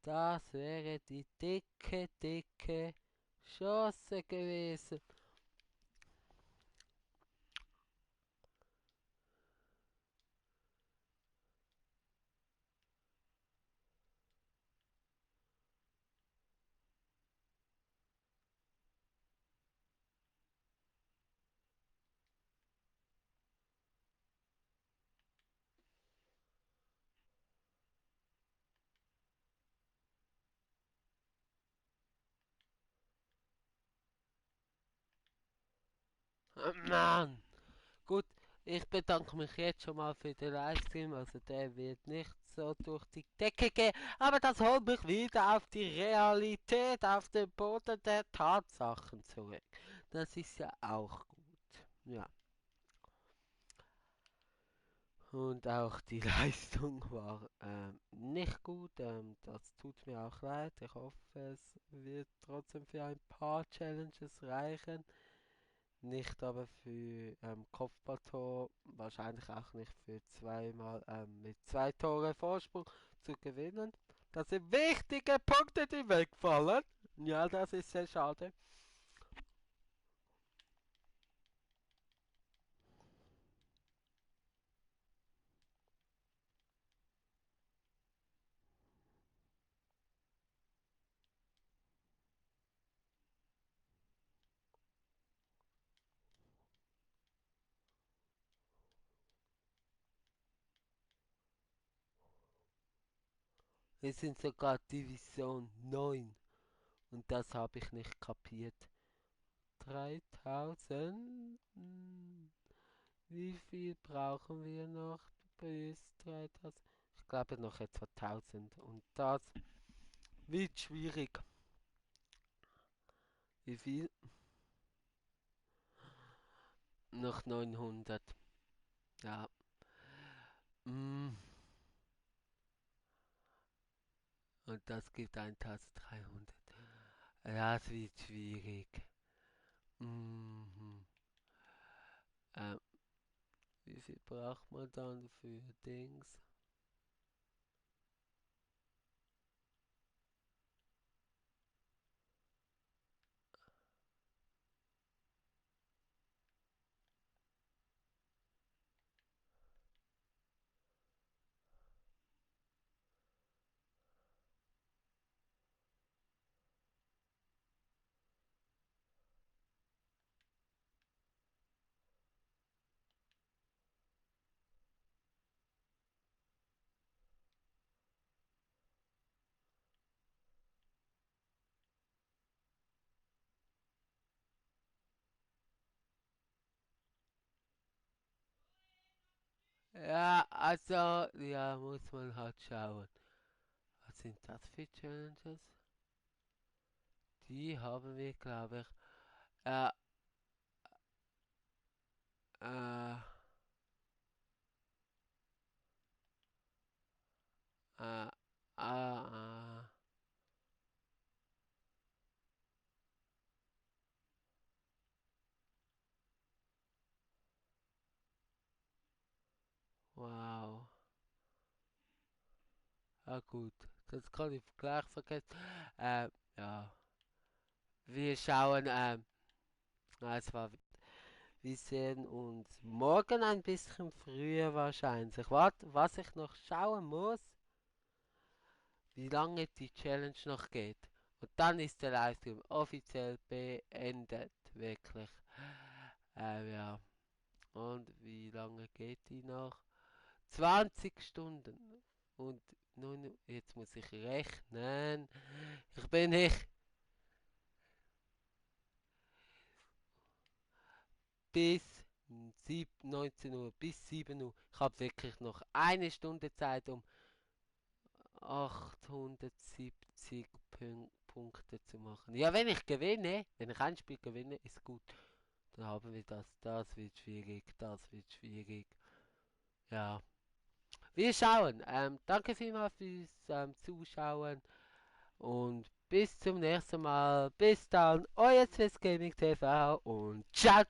Das wäre die dicke Chance gewesen. Mann! Gut, ich bedanke mich jetzt schon mal für den Livestream. Also der wird nicht so durch die Decke gehen. Aber das holt mich wieder auf die Realität, auf den Boden der Tatsachen zurück. Das ist ja auch gut. Ja. Und auch die Leistung war nicht gut. Das tut mir auch leid. Ich hoffe, es wird trotzdem für ein paar Challenges reichen. Nicht aber für Kopfballtor, wahrscheinlich auch nicht für zweimal mit 2 Tore Vorsprung zu gewinnen. Das sind wichtige Punkte, die wegfallen. Ja, das ist sehr schade. Wir sind sogar Division 9 und das habe ich nicht kapiert. 3000? Wie viel brauchen wir noch bis 3000? Ich glaube noch etwa 1000 und das wird schwierig. Wie viel? Noch 900. Ja. Mm. Und das gibt 1300. Ja, es wird schwierig. Mhm. Ähm, wie viel braucht man dann für Dings? Ja, also, ja, muss man halt schauen. Was sind das für Challenges? Die haben wir, glaube ich. Äh, äh, äh, äh. Wow. Ah, gut. Das kann ich gleich vergessen. Ja. Wir schauen, es war, wir sehen uns morgen ein bisschen früher wahrscheinlich. Was ich noch schauen muss, wie lange die Challenge noch geht. Und dann ist der Livestream offiziell beendet. Wirklich. Ja. Und wie lange geht die noch? 20 Stunden. Und nun, jetzt muss ich rechnen. Ich bin nicht bis 19 Uhr, bis 7 Uhr. Ich habe wirklich noch eine Stunde Zeit, um 870 Punkte zu machen. Ja, wenn ich gewinne, wenn ich ein Spiel gewinne, ist gut. Dann haben wir das. Das wird schwierig, das wird schwierig. Ja. Wir schauen. Danke vielmals fürs Zuschauen und bis zum nächsten Mal. Bis dann, euer Swiss Gaming TV und ciao.